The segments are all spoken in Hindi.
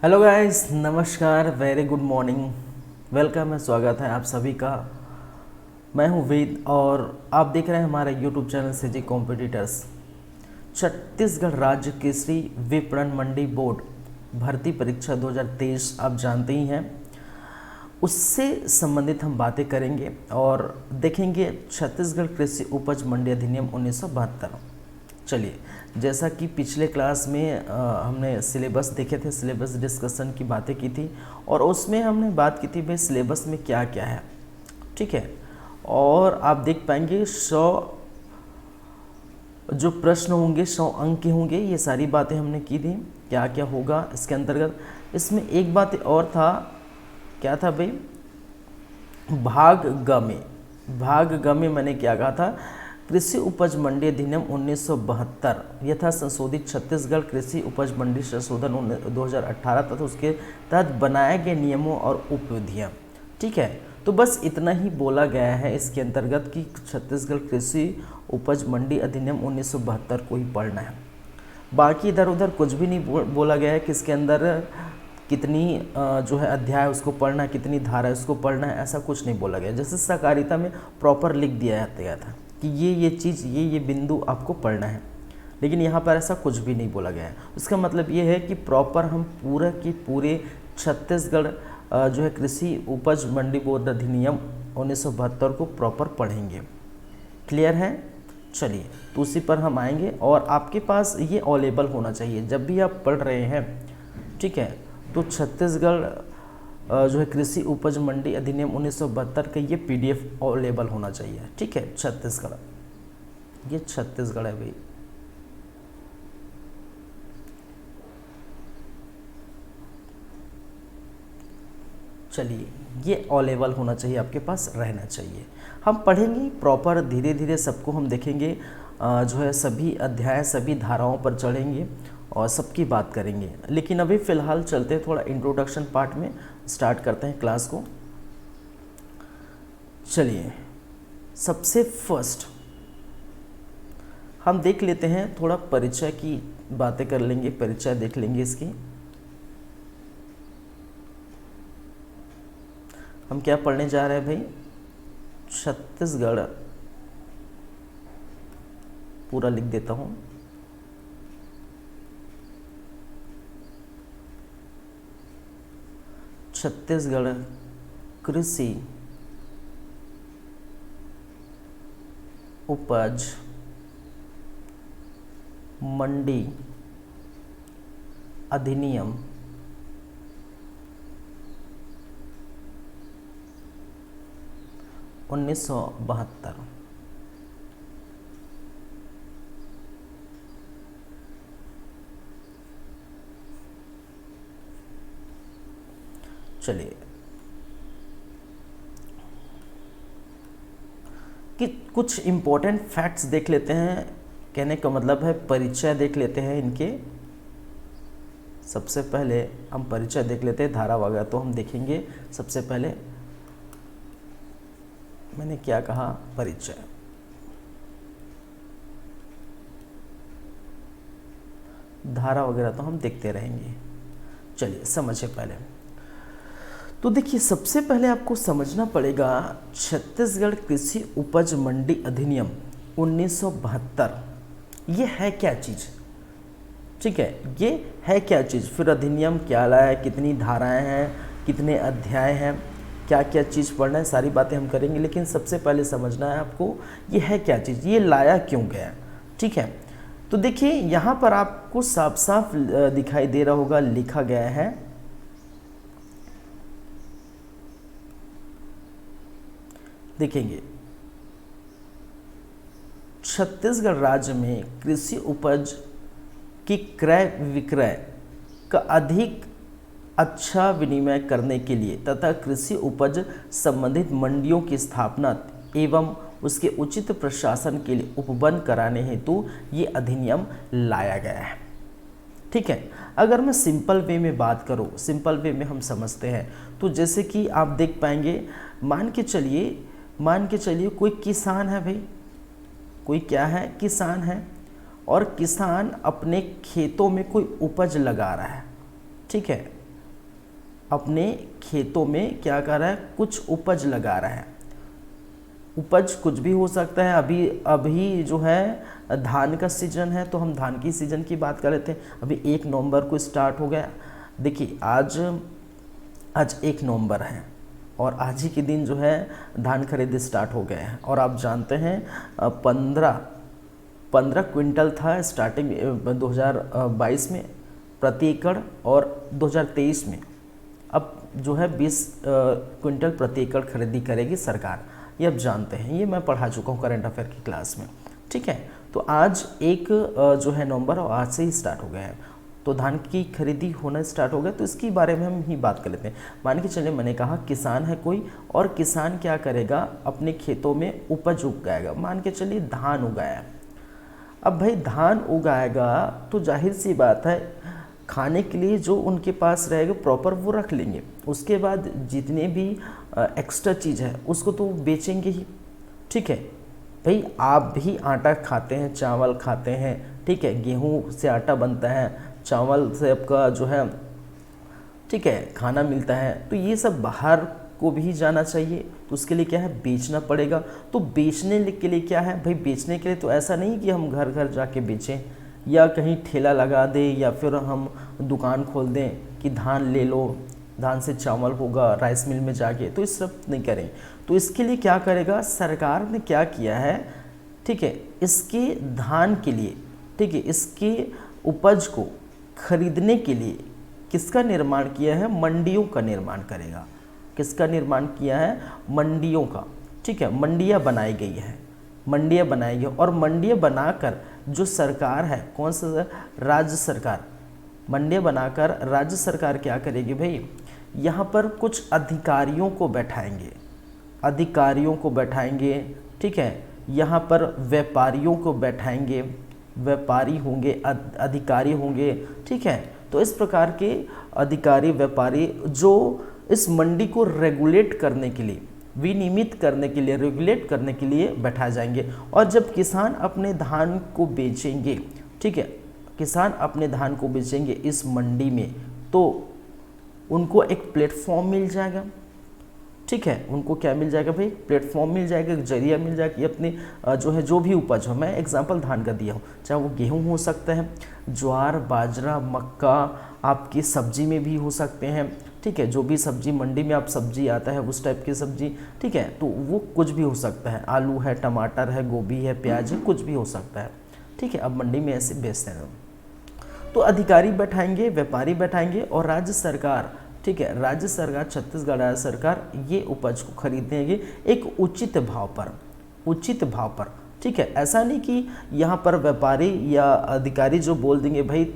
हेलो गाइस, नमस्कार, वेरी गुड मॉर्निंग। वेलकम है, स्वागत है आप सभी का। मैं हूं वेद और आप देख रहे हैं हमारे यूट्यूब चैनल से जी कॉम्पिटिटर्स। छत्तीसगढ़ राज्य कृषि विपणन मंडी बोर्ड भर्ती परीक्षा 2023 आप जानते ही हैं, उससे संबंधित हम बातें करेंगे और देखेंगे छत्तीसगढ़ कृषि उपज मंडी अधिनियम 1972। चलिए, जैसा कि पिछले क्लास में हमने सिलेबस देखे थे, सिलेबस डिस्कशन की बातें की थी और उसमें हमने बात की थी भाई सिलेबस में क्या क्या है। ठीक है, और आप देख पाएंगे 100 जो प्रश्न होंगे 100 अंक के होंगे। ये सारी बातें हमने की थी, क्या क्या होगा इसके अंतर्गत। इसमें एक बात और था, क्या था भाई, भाग ग में मैंने क्या कहा था, कृषि उपज मंडी अधिनियम 1972 यथा संशोधित छत्तीसगढ़ कृषि उपज मंडी संशोधन 2018 तथा उसके तहत बनाए गए नियमों और उपविधियाँ। ठीक है, तो बस इतना ही बोला गया है इसके अंतर्गत कि छत्तीसगढ़ कृषि उपज मंडी अधिनियम 1972 को ही पढ़ना है। बाकी इधर उधर कुछ भी नहीं बोला गया है कि इसके अंदर कितनी जो है अध्याय उसको पढ़ना है, कितनी धारा उसको पढ़ना है, ऐसा कुछ नहीं बोला गया। जैसे सहकारिता में प्रॉपर लिख दिया गया था कि ये चीज़ ये बिंदु आपको पढ़ना है, लेकिन यहाँ पर ऐसा कुछ भी नहीं बोला गया है। उसका मतलब ये है कि प्रॉपर हम पूरा की पूरे छत्तीसगढ़ जो है कृषि उपज मंडी बोर्ड अधिनियम 1972 को प्रॉपर पढ़ेंगे। क्लियर है? चलिए, तो उसी पर हम आएंगे और आपके पास ये अवेलेबल होना चाहिए जब भी आप पढ़ रहे हैं। ठीक है, तो छत्तीसगढ़ जो है कृषि उपज मंडी अधिनियम 1972 का ये PDF अवेलेबल होना चाहिए। ठीक है, छत्तीसगढ़, ये छत्तीसगढ़ है भाई। चलिए, ये अवेलेबल होना चाहिए, आपके पास रहना चाहिए। हम पढ़ेंगे प्रॉपर, धीरे धीरे सबको हम देखेंगे, जो है सभी अध्याय सभी धाराओं पर चढ़ेंगे और सबकी बात करेंगे। लेकिन अभी फ़िलहाल चलते हैं थोड़ा इंट्रोडक्शन पार्ट में, स्टार्ट करते हैं क्लास को। चलिए, सबसे फर्स्ट हम देख लेते हैं, थोड़ा परिचय की बातें कर लेंगे, परिचय देख लेंगे इसकी। हम क्या पढ़ने जा रहे हैं भाई, छत्तीसगढ़, पूरा लिख देता हूँ, छत्तीसगढ़ कृषि उपज मंडी अधिनियम 1972। चलिए, कि कुछ इम्पोर्टेंट फैक्ट्स देख लेते हैं, कहने का मतलब है परिचय देख लेते हैं इनके। सबसे पहले हम परिचय देख लेते हैं, धारा वगैरह तो हम देखेंगे। सबसे पहले मैंने क्या कहा, परिचय। धारा वगैरह तो हम देखते रहेंगे। चलिए, समझिए पहले। तो देखिए, सबसे पहले आपको समझना पड़ेगा छत्तीसगढ़ कृषि उपज मंडी अधिनियम 1972 ये है क्या चीज़। ठीक है, ये है क्या चीज़, फिर अधिनियम क्या लाया, कितनी धाराएं हैं, कितने अध्याय हैं, क्या क्या चीज़ पढ़ना है, सारी बातें हम करेंगे। लेकिन सबसे पहले समझना है आपको ये है क्या चीज़, ये लाया क्यों गया। ठीक है, तो देखिए यहाँ पर आपको साफ साफ दिखाई दे रहा होगा, लिखा गया है, देखेंगे, छत्तीसगढ़ राज्य में कृषि उपज की क्रय विक्रय का अधिक अच्छा विनिमय करने के लिए तथा कृषि उपज संबंधित मंडियों की स्थापना एवं उसके उचित प्रशासन के लिए उपबंध कराने हेतु ये अधिनियम लाया गया है। ठीक है, अगर मैं सिंपल वे में बात करूँ, सिंपल वे में हम समझते हैं, तो जैसे कि आप देख पाएंगे, मान के चलिए कोई किसान है भाई, कोई क्या है, किसान है, और किसान अपने खेतों में कोई उपज लगा रहा है। ठीक है, अपने खेतों में क्या कर रहा है, कुछ उपज लगा रहा है। उपज कुछ भी हो सकता है। अभी अभी जो है धान का सीजन है, तो हम धान की सीजन की बात कर लेते हैं। अभी 1 नवंबर को स्टार्ट हो गया। देखिए आज 1 नवंबर है और आज ही के दिन जो है धान खरीद स्टार्ट हो गए हैं। और आप जानते हैं 15 क्विंटल था स्टार्टिंग 2022 में प्रति एकड़, और 2023 में अब जो है 20 क्विंटल प्रति एकड़ खरीदी करेगी सरकार। ये अब जानते हैं, ये मैं पढ़ा चुका हूँ करंट अफेयर की क्लास में। ठीक है, तो आज 1 जो है नवंबर और आज से ही स्टार्ट हो गया है, तो धान की खरीदी होना स्टार्ट हो गया। तो इसके बारे में हम ही बात कर लेते हैं। मान के चलिए मैंने कहा किसान है कोई, और किसान क्या करेगा, अपने खेतों में उपज उगाएगा। मान के चलिए धान उगाया। अब भाई धान उगाएगा तो जाहिर सी बात है खाने के लिए जो उनके पास रहेगा प्रॉपर वो रख लेंगे। उसके बाद जितने भी एक्स्ट्रा चीज़ है उसको तो बेचेंगे ही। ठीक है भाई, आप भी आटा खाते हैं, चावल खाते हैं, ठीक है, गेहूं से आटा बनता है, चावल से आपका जो है ठीक है खाना मिलता है। तो ये सब बाहर को भी जाना चाहिए, तो उसके लिए क्या है, बेचना पड़ेगा। तो बेचने के लिए क्या है भाई, बेचने के लिए तो ऐसा नहीं कि हम घर घर जाके बेचें या कहीं ठेला लगा दें या फिर हम दुकान खोल दें कि धान ले लो, धान से चावल होगा राइस मिल में जाके, तो इस सब नहीं करें। तो इसके लिए क्या करेगा, सरकार ने क्या किया है, ठीक है, इसके धान के लिए, ठीक है, इसके उपज को खरीदने के लिए किसका निर्माण किया है, मंडियों का निर्माण करेगा। किसका निर्माण किया है, मंडियों का। ठीक है, मंडियाँ बनाई गई है, मंडियाँ बनाई गई, और मंडियाँ बनाकर जो सरकार है, कौन सा, राज्य सरकार, मंडियाँ बनाकर राज्य सरकार क्या करेगी भाई, यहाँ पर कुछ अधिकारियों को बैठाएंगे, अधिकारियों को बैठाएंगे। ठीक है, यहाँ पर व्यापारियों को बैठाएंगे, व्यापारी होंगे, अधिकारी होंगे। ठीक है, तो इस प्रकार के अधिकारी व्यापारी जो इस मंडी को रेगुलेट करने के लिए, विनियमित करने के लिए, रेगुलेट करने के लिए बैठा जाएंगे। और जब किसान अपने धान को बेचेंगे, ठीक है, किसान अपने धान को बेचेंगे इस मंडी में, तो उनको एक प्लेटफॉर्म मिल जाएगा। ठीक है, उनको क्या मिल जाएगा भाई, प्लेटफॉर्म मिल जाएगा, एक जरिया मिल जाएगा कि अपनी जो है जो भी उपज हो, मैं एग्जांपल धान का दिया हूँ, चाहे वो गेहूं हो सकता है, ज्वार, बाजरा, मक्का, आपकी सब्जी में भी हो सकते हैं। ठीक है, जो भी सब्जी मंडी में आप सब्जी आता है उस टाइप की सब्जी, ठीक है, तो वो कुछ भी हो सकता है, आलू है, टमाटर है, गोभी है, प्याज है, कुछ भी हो सकता है। ठीक है, अब मंडी में ऐसे बेचते हैं। तो अधिकारी बैठाएंगे, व्यापारी बैठाएंगे, और राज्य सरकार, ठीक है, राज्य सरकार, छत्तीसगढ़ राज्य सरकार ये उपज को खरीदेंगे एक उचित भाव पर, उचित भाव पर। ठीक है, ऐसा नहीं कि यहाँ पर व्यापारी या अधिकारी जो बोल देंगे भाई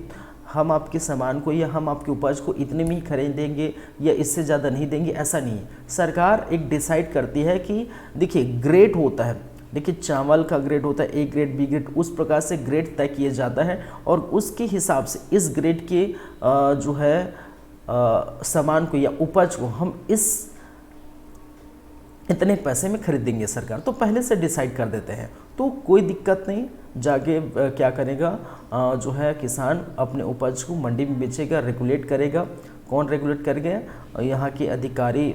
हम आपके सामान को या हम आपकी उपज को इतने में ही खरीदेंगे या इससे ज़्यादा नहीं देंगे, ऐसा नहीं है। सरकार एक डिसाइड करती है कि देखिए ग्रेड होता है, देखिए चावल का ग्रेड होता है, ए ग्रेड, बी ग्रेड, उस प्रकार से ग्रेड तय किया जाता है, और उसके हिसाब से इस ग्रेड के जो है सामान को या उपज को हम इस इतने पैसे में खरीदेंगे। सरकार तो पहले से डिसाइड कर देते हैं, तो कोई दिक्कत नहीं। जाके क्या करेगा, जो है किसान अपने उपज को मंडी में बेचेगा, रेगुलेट करेगा। कौन रेगुलेट करेगा, यहाँ के अधिकारी,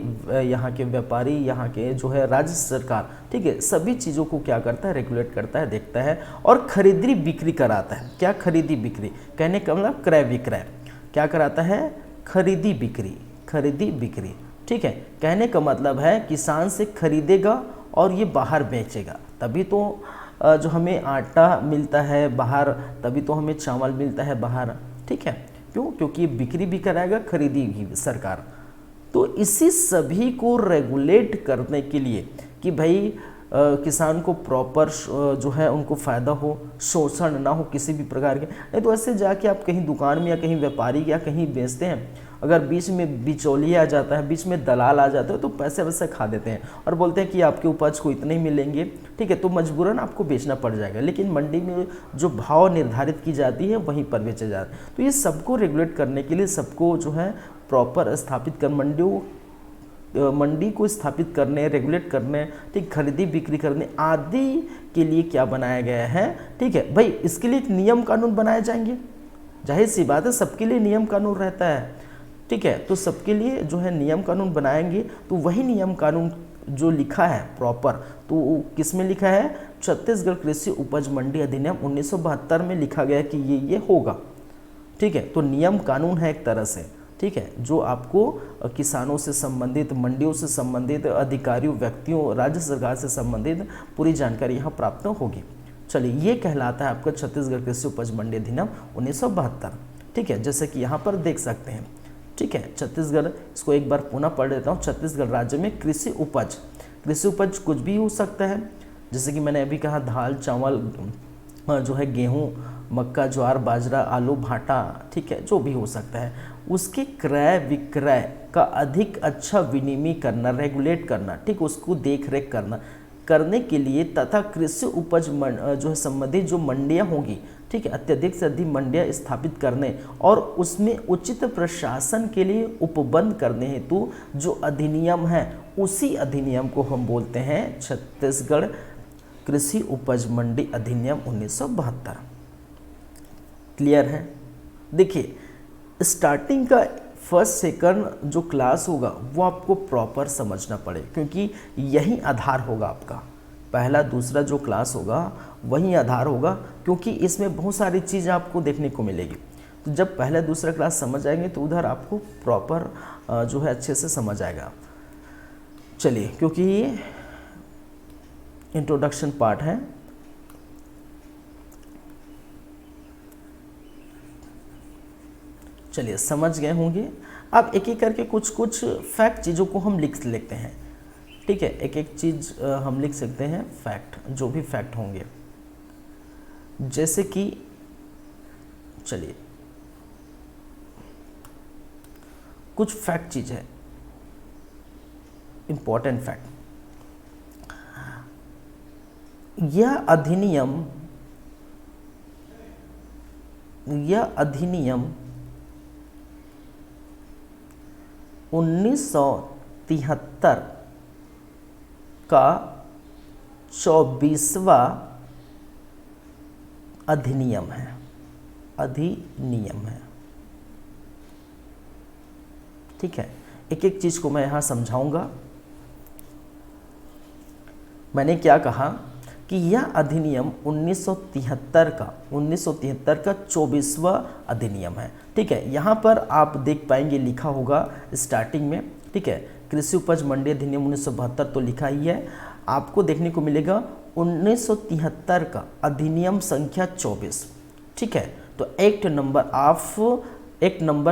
यहाँ के व्यापारी, यहाँ के जो है राज्य सरकार। ठीक है, सभी चीज़ों को क्या करता है, रेगुलेट करता है, देखता है, और खरीदी बिक्री कराता है। क्या खरीदी बिक्री, कहने का मतलब क्रय विक्रय, क्या कराता है, खरीदी बिक्री, खरीदी बिक्री। ठीक है, कहने का मतलब है किसान से खरीदेगा और ये बाहर बेचेगा, तभी तो जो हमें आटा मिलता है बाहर, तभी तो हमें चावल मिलता है बाहर। ठीक है, क्यों, क्योंकि बिक्री भी कराएगा, खरीदी भी सरकार। तो इसी सभी को रेगुलेट करने के लिए कि भाई किसान को प्रॉपर जो है उनको फ़ायदा हो, शोषण ना हो किसी भी प्रकार के। नहीं तो ऐसे जाके आप कहीं दुकान में या कहीं व्यापारी या कहीं बेचते हैं, अगर बीच में बिचौलिया आ जाता है, बीच में दलाल आ जाता है, तो पैसे वैसे खा देते हैं और बोलते हैं कि आपके उपज को इतने ही मिलेंगे। ठीक है, तो मजबूरन आपको बेचना पड़ जाएगा, लेकिन मंडी में जो भाव निर्धारित की जाती है वहीं पर बेचे जाते हैं। तो ये सबको रेगुलेट करने के लिए, सबको जो है प्रॉपर स्थापित कर, मंडी को स्थापित करने, रेगुलेट करने, ठीक, खरीदी बिक्री करने आदि के लिए क्या बनाया गया है। ठीक है भाई, इसके लिए एक नियम कानून बनाए जाएंगे, जाहिर सी बात है सबके लिए नियम कानून रहता है। ठीक है। तो सबके लिए जो है नियम कानून बनाएंगे, तो वही नियम कानून जो लिखा है प्रॉपर, तो किस में लिखा है, छत्तीसगढ़ कृषि उपज मंडी अधिनियम 1972 में लिखा गया कि ये होगा। ठीक है, तो नियम कानून है एक तरह से, ठीक है, जो आपको किसानों से संबंधित, मंडियों से संबंधित, अधिकारियों, व्यक्तियों, राज्य सरकार से संबंधित पूरी जानकारी यहाँ प्राप्त होगी। चलिए, ये कहलाता है आपका छत्तीसगढ़ कृषि उपज मंडी अधिनियम 1972। ठीक है, जैसे कि यहाँ पर देख सकते हैं। ठीक है, छत्तीसगढ़, इसको एक बार पुनः पढ़ लेता हूँ। छत्तीसगढ़ राज्य में कृषि उपज कुछ भी हो सकता है, जैसे कि मैंने अभी कहा दाल, चावल, जो है गेहूँ, मक्का, ज्वार, बाजरा, आलू, भाटा, ठीक है, जो भी हो सकता है, उसके क्रय विक्रय का अधिक अच्छा विनिमय करना, रेगुलेट करना, ठीक, उसको देख रेख करने के लिए तथा कृषि उपज जो है संबंधित जो मंडियाँ होंगी, ठीक है, अत्यधिक से अधिक मंडियाँ स्थापित करने और उसमें उचित प्रशासन के लिए उपबंध करने हेतु जो अधिनियम है, उसी अधिनियम को हम बोलते हैं छत्तीसगढ़ कृषि उपज मंडी अधिनियम 1972। क्लियर है? देखिए, स्टार्टिंग का फर्स्ट सेकंड जो क्लास होगा वो आपको प्रॉपर समझना पड़े, क्योंकि यही आधार होगा आपका। पहला दूसरा जो क्लास होगा वही आधार होगा, क्योंकि इसमें बहुत सारी चीज़ आपको देखने को मिलेगी। तो जब पहला दूसरा क्लास समझ आएंगे तो उधर आपको प्रॉपर जो है अच्छे से समझ आएगा। चलिए, क्योंकि ये इंट्रोडक्शन पार्ट है, चलिए समझ गए होंगे। अब एक एक करके कुछ कुछ फैक्ट चीज़ों को हम लिख लेते हैं। ठीक है, एक एक चीज़ हम लिख सकते हैं, फैक्ट, जो भी फैक्ट होंगे, जैसे कि चलिए कुछ फैक्ट चीज़ है, इंपॉर्टेंट फैक्ट। यह अधिनियम 1973 का 24वां अधिनियम है। ठीक है, एक एक चीज़ को मैं यहाँ समझाऊंगा। मैंने क्या कहा कि यह अधिनियम 1973 का 24वां अधिनियम है। ठीक है, यहाँ पर आप देख पाएंगे लिखा होगा स्टार्टिंग में, ठीक है, कृषि उपज मंडी अधिनियम 1972 तो लिखा ही है, आपको देखने को मिलेगा 1973 का अधिनियम संख्या 24। ठीक है, तो एक्ट नंबर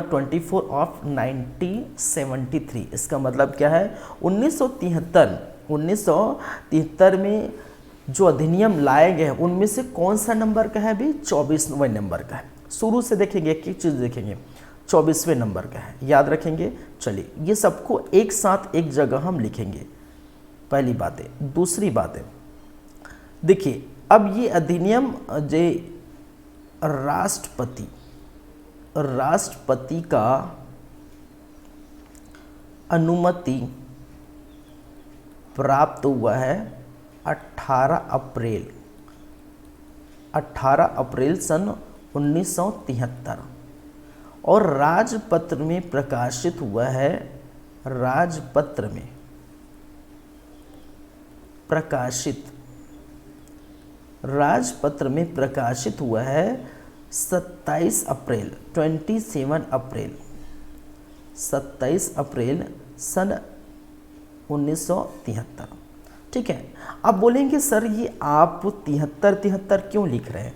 24 ऑफ 1973, इसका मतलब क्या है, 1973 में जो अधिनियम लाए गए हैं उनमें से कौन सा नंबर का है भी, 24वें नंबर का है। शुरू से देखेंगे, एक एक चीज़ देखेंगे, 24वें नंबर का है, याद रखेंगे। चलिए, ये सबको एक साथ एक जगह हम लिखेंगे, पहली बात है। दूसरी बात है, देखिए, अब ये अधिनियम जो राष्ट्रपति का अनुमति प्राप्त हुआ है 18 अप्रैल सन 1973 और राजपत्र में प्रकाशित हुआ है, राजपत्र में प्रकाशित हुआ है 27 अप्रैल सन 1973। ठीक है, अब बोलेंगे सर ये आप 73 क्यों लिख रहे हैं?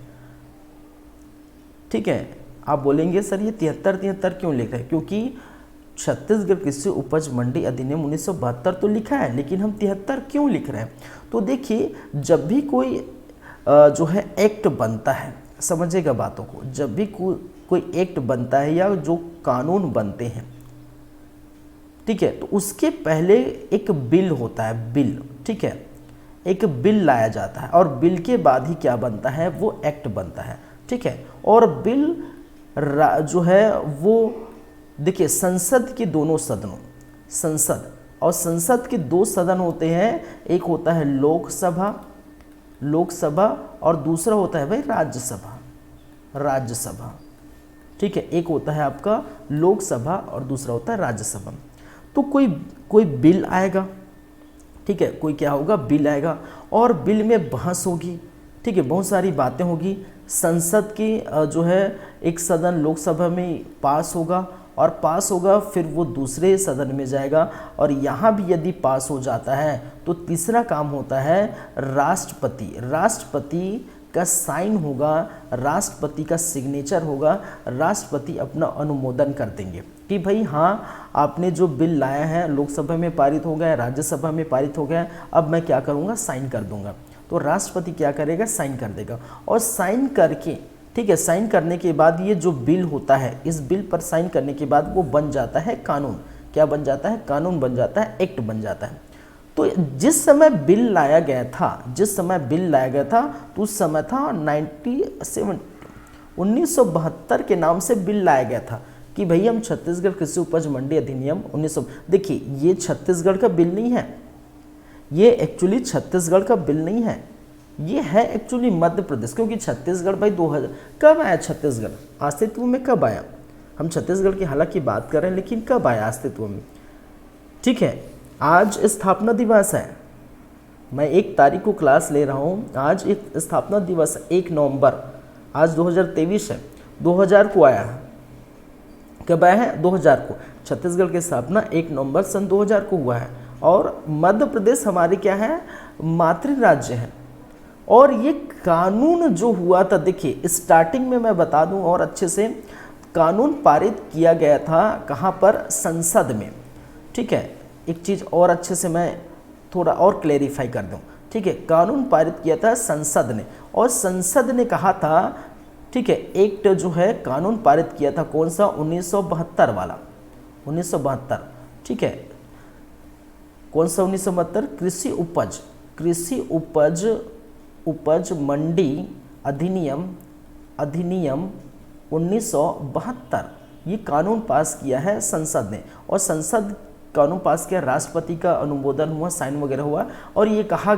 ठीक है, आप बोलेंगे सर ये 73 क्यों लिख रहे हैं? क्योंकि छत्तीसगढ़ कृषि उपज मंडी अधिनियम 1972 तो लिखा है, लेकिन हम 73 क्यों लिख रहे हैं? तो देखिए, जब भी कोई जो है एक्ट बनता है, समझिएगा बातों को, जब भी कोई एक्ट बनता है या जो कानून बनते हैं, ठीक है, तो उसके पहले एक बिल होता है, बिल। ठीक है, एक बिल लाया जाता है और बिल के बाद ही क्या बनता है, वो एक्ट बनता है। ठीक है, और बिल जो है वो देखिए, संसद के दोनों सदनों, संसद के दो सदन होते हैं, एक होता है लोकसभा और दूसरा होता है भाई राज्यसभा। ठीक है, एक होता है आपका लोकसभा और दूसरा होता है राज्यसभा। तो कोई बिल आएगा, ठीक है, कोई क्या होगा, बिल आएगा और बिल में बहस होगी, ठीक है, बहुत सारी बातें होगी। संसद की जो है एक सदन लोकसभा में पास होगा और पास होगा, फिर वो दूसरे सदन में जाएगा और यहाँ भी यदि पास हो जाता है तो तीसरा काम होता है राष्ट्रपति का साइन होगा, राष्ट्रपति का सिग्नेचर होगा, राष्ट्रपति अपना अनुमोदन कर देंगे कि भाई हाँ आपने जो बिल लाया है लोकसभा में पारित हो गया, राज्यसभा में पारित हो गया, अब मैं क्या करूँगा, साइन कर दूंगा। तो राष्ट्रपति क्या करेगा, साइन कर देगा और साइन करके, ठीक है, साइन करने के बाद ये जो बिल होता है, इस बिल पर साइन करने के बाद वो बन जाता है कानून। क्या बन जाता है, कानून बन जाता है, एक्ट बन जाता है। तो जिस समय बिल लाया गया था, तो उस समय था 1972 के नाम से बिल लाया गया था कि भाई हम छत्तीसगढ़ कृषि उपज मंडी अधिनियम 1900। देखिए ये छत्तीसगढ़ का बिल नहीं है, ये एक्चुअली छत्तीसगढ़ का बिल नहीं है, ये है एक्चुअली मध्य प्रदेश। क्योंकि छत्तीसगढ़ भाई 2000 कब आया, छत्तीसगढ़ अस्तित्व में कब आया, हम छत्तीसगढ़ की हालांकि बात कर रहे हैं लेकिन कब आया अस्तित्व में, ठीक है। आज स्थापना दिवस है, मैं 1 तारीख को क्लास ले रहा हूँ, आज एक स्थापना दिवस है 1 नवंबर, आज 2023 है, 2000 को आया है। कब आया है, 2000 को। छत्तीसगढ़ की स्थापना 1 नवंबर सन 2000 को हुआ है और मध्य प्रदेश हमारे क्या है, मातृ राज्य है। और ये कानून जो हुआ था, देखिए स्टार्टिंग में मैं बता दूं और अच्छे से, कानून पारित किया गया था कहाँ पर, संसद में, ठीक है। एक चीज़ और अच्छे से मैं थोड़ा और क्लेरिफाई कर दूं, ठीक है, कानून पारित किया था संसद ने और संसद ने कहा था, ठीक है, एक्ट जो है कानून पारित किया था कौन सा, 1972 वाला, 1972, ठीक है, कौन सा 1972, कृषि उपज मंडी अधिनियम 1972, ये कानून पास किया है संसद ने और संसद कानून पास किया, राष्ट्रपति का अनुमोदन हुआ, साइन वगैरह हुआ और ये कहा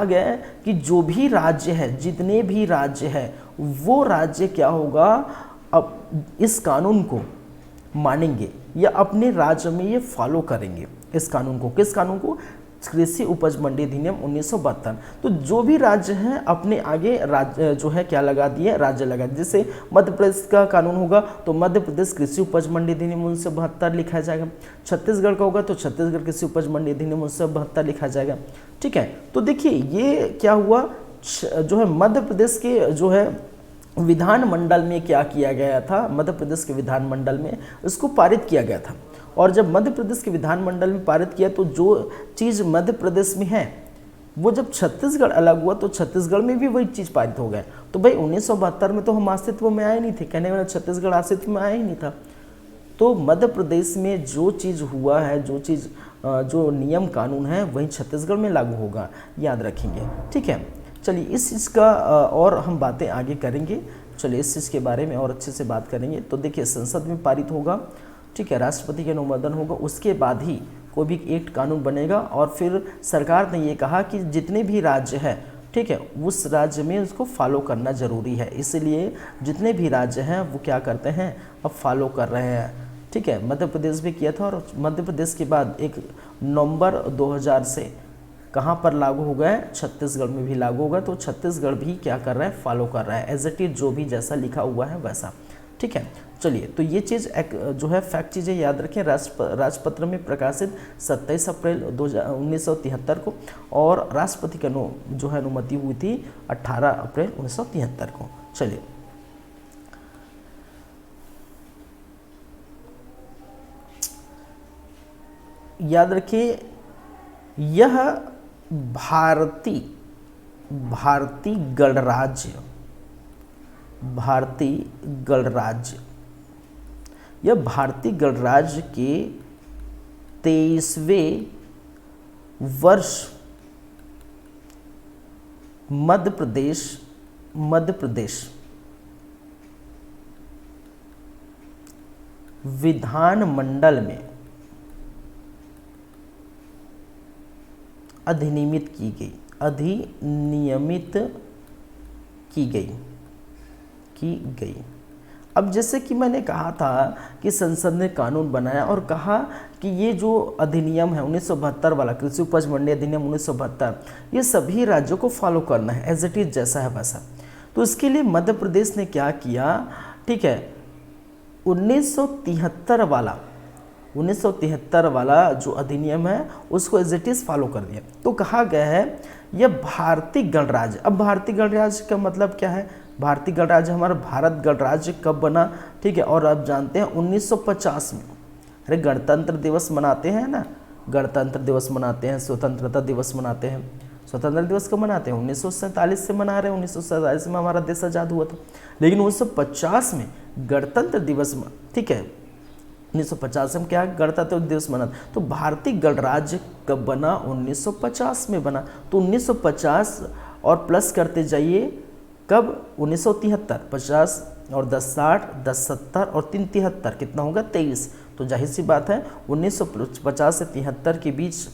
गया कि जो भी राज्य है, जितने भी राज्य है, वो राज्य क्या होगा, अब इस कानून को मानेंगे या अपने राज्य में ये फॉलो करेंगे इस कानून को। किस कानून को, कृषि उपज मंडी अधिनियम 1972। तो जो भी राज्य हैं अपने आगे राज्य जो है क्या लगा दिए, राज्य लगा दिए। जैसे मध्य प्रदेश का कानून होगा तो मध्य प्रदेश कृषि उपज मंडी अधिनियम 1972 लिखा जाएगा, छत्तीसगढ़ का होगा तो छत्तीसगढ़ कृषि उपज मंडी अधिनियम 1972 लिखा जाएगा, ठीक है। तो देखिए ये क्या हुआ, जो है मध्य प्रदेश के जो है विधानमंडल में क्या किया गया था, मध्य प्रदेश के विधानमंडल में इसको पारित किया गया था और जब मध्य प्रदेश के विधानमंडल में पारित किया तो जो चीज़ मध्य प्रदेश में है वो जब छत्तीसगढ़ अलग हुआ तो छत्तीसगढ़ में भी वही चीज़ पारित हो गया। तो भाई 1972 में तो हम अस्तित्व में आए नहीं थे, कहने वाला छत्तीसगढ़ अस्तित्व में आया ही नहीं था। तो मध्य प्रदेश में जो चीज़ हुआ है, जो नियम कानून है वही छत्तीसगढ़ में लागू होगा, याद रखेंगे, ठीक है। चलिए इस चीज़ का और हम बातें आगे करेंगे, चलिए इस चीज़ के बारे में और अच्छे से बात करेंगे। तो देखिए संसद में पारित होगा, ठीक है, राष्ट्रपति के अनुमोदन होगा, उसके बाद ही कोई भी एक्ट कानून बनेगा और फिर सरकार ने ये कहा कि जितने भी राज्य है, ठीक है, उस राज्य में उसको फॉलो करना ज़रूरी है। इसलिए जितने भी राज्य हैं वो क्या करते हैं, अब फॉलो कर रहे हैं, ठीक है। मध्य प्रदेश भी किया था और मध्य प्रदेश के बाद 1 नवंबर 2000 से कहाँ पर लागू हो गया है, छत्तीसगढ़ में भी लागू होगा। तो छत्तीसगढ़ भी क्या कर रहा है, फॉलो कर रहा है एज इट इज, जो भी जैसा लिखा हुआ है वैसा, ठीक है। चलिए तो ये चीज़ जो है फैक्ट चीज़ें याद रखें। राजपत्र में प्रकाशित 27 अप्रैल 1973 को और राष्ट्रपति का जो है अनुमति हुई थी 18 अप्रैल 1973 को। चलिए याद रखिए, यह भारतीय गणराज्य यह भारतीय गणराज्य के 23वें वर्ष मध्य प्रदेश विधानमंडल में अधिनियमित की गई। अब जैसे कि मैंने कहा था कि संसद ने कानून बनाया और कहा कि ये जो अधिनियम है 1972 वाला, कृषि उपज मंडी अधिनियम 1972, ये सभी राज्यों को फॉलो करना है, एज इट इज जैसा है वैसा। तो इसके लिए मध्य प्रदेश ने क्या किया, ठीक है, 1973 वाला जो अधिनियम है उसको एज इट इज फॉलो कर दिया। तो कहा गया है यह भारतीय गणराज्य। अब भारतीय गणराज्य का मतलब क्या है, भारतीय गणराज्य हमारा भारत गणराज्य कब बना, ठीक है, और आप जानते हैं 1950 में। अरे गणतंत्र दिवस मनाते हैं ना, गणतंत्र दिवस मनाते हैं, स्वतंत्रता दिवस मनाते हैं। स्वतंत्रता दिवस कब मनाते हैं, 1947 से मना रहे हैं। 1947 में हमारा देश आज़ाद हुआ था, लेकिन 1950 में गणतंत्र दिवस, ठीक है, 1950 में क्या गणतंत्र दिवस मना। तो भारतीय गणराज्य कब बना, 1950 में बना। तो 1950 और प्लस करते जाइए, कब, 1973, 50 और 10 60, 10 70 और 3 73, कितना होगा, 23। तो जाहिर सी बात है 1950 से 73 के बीच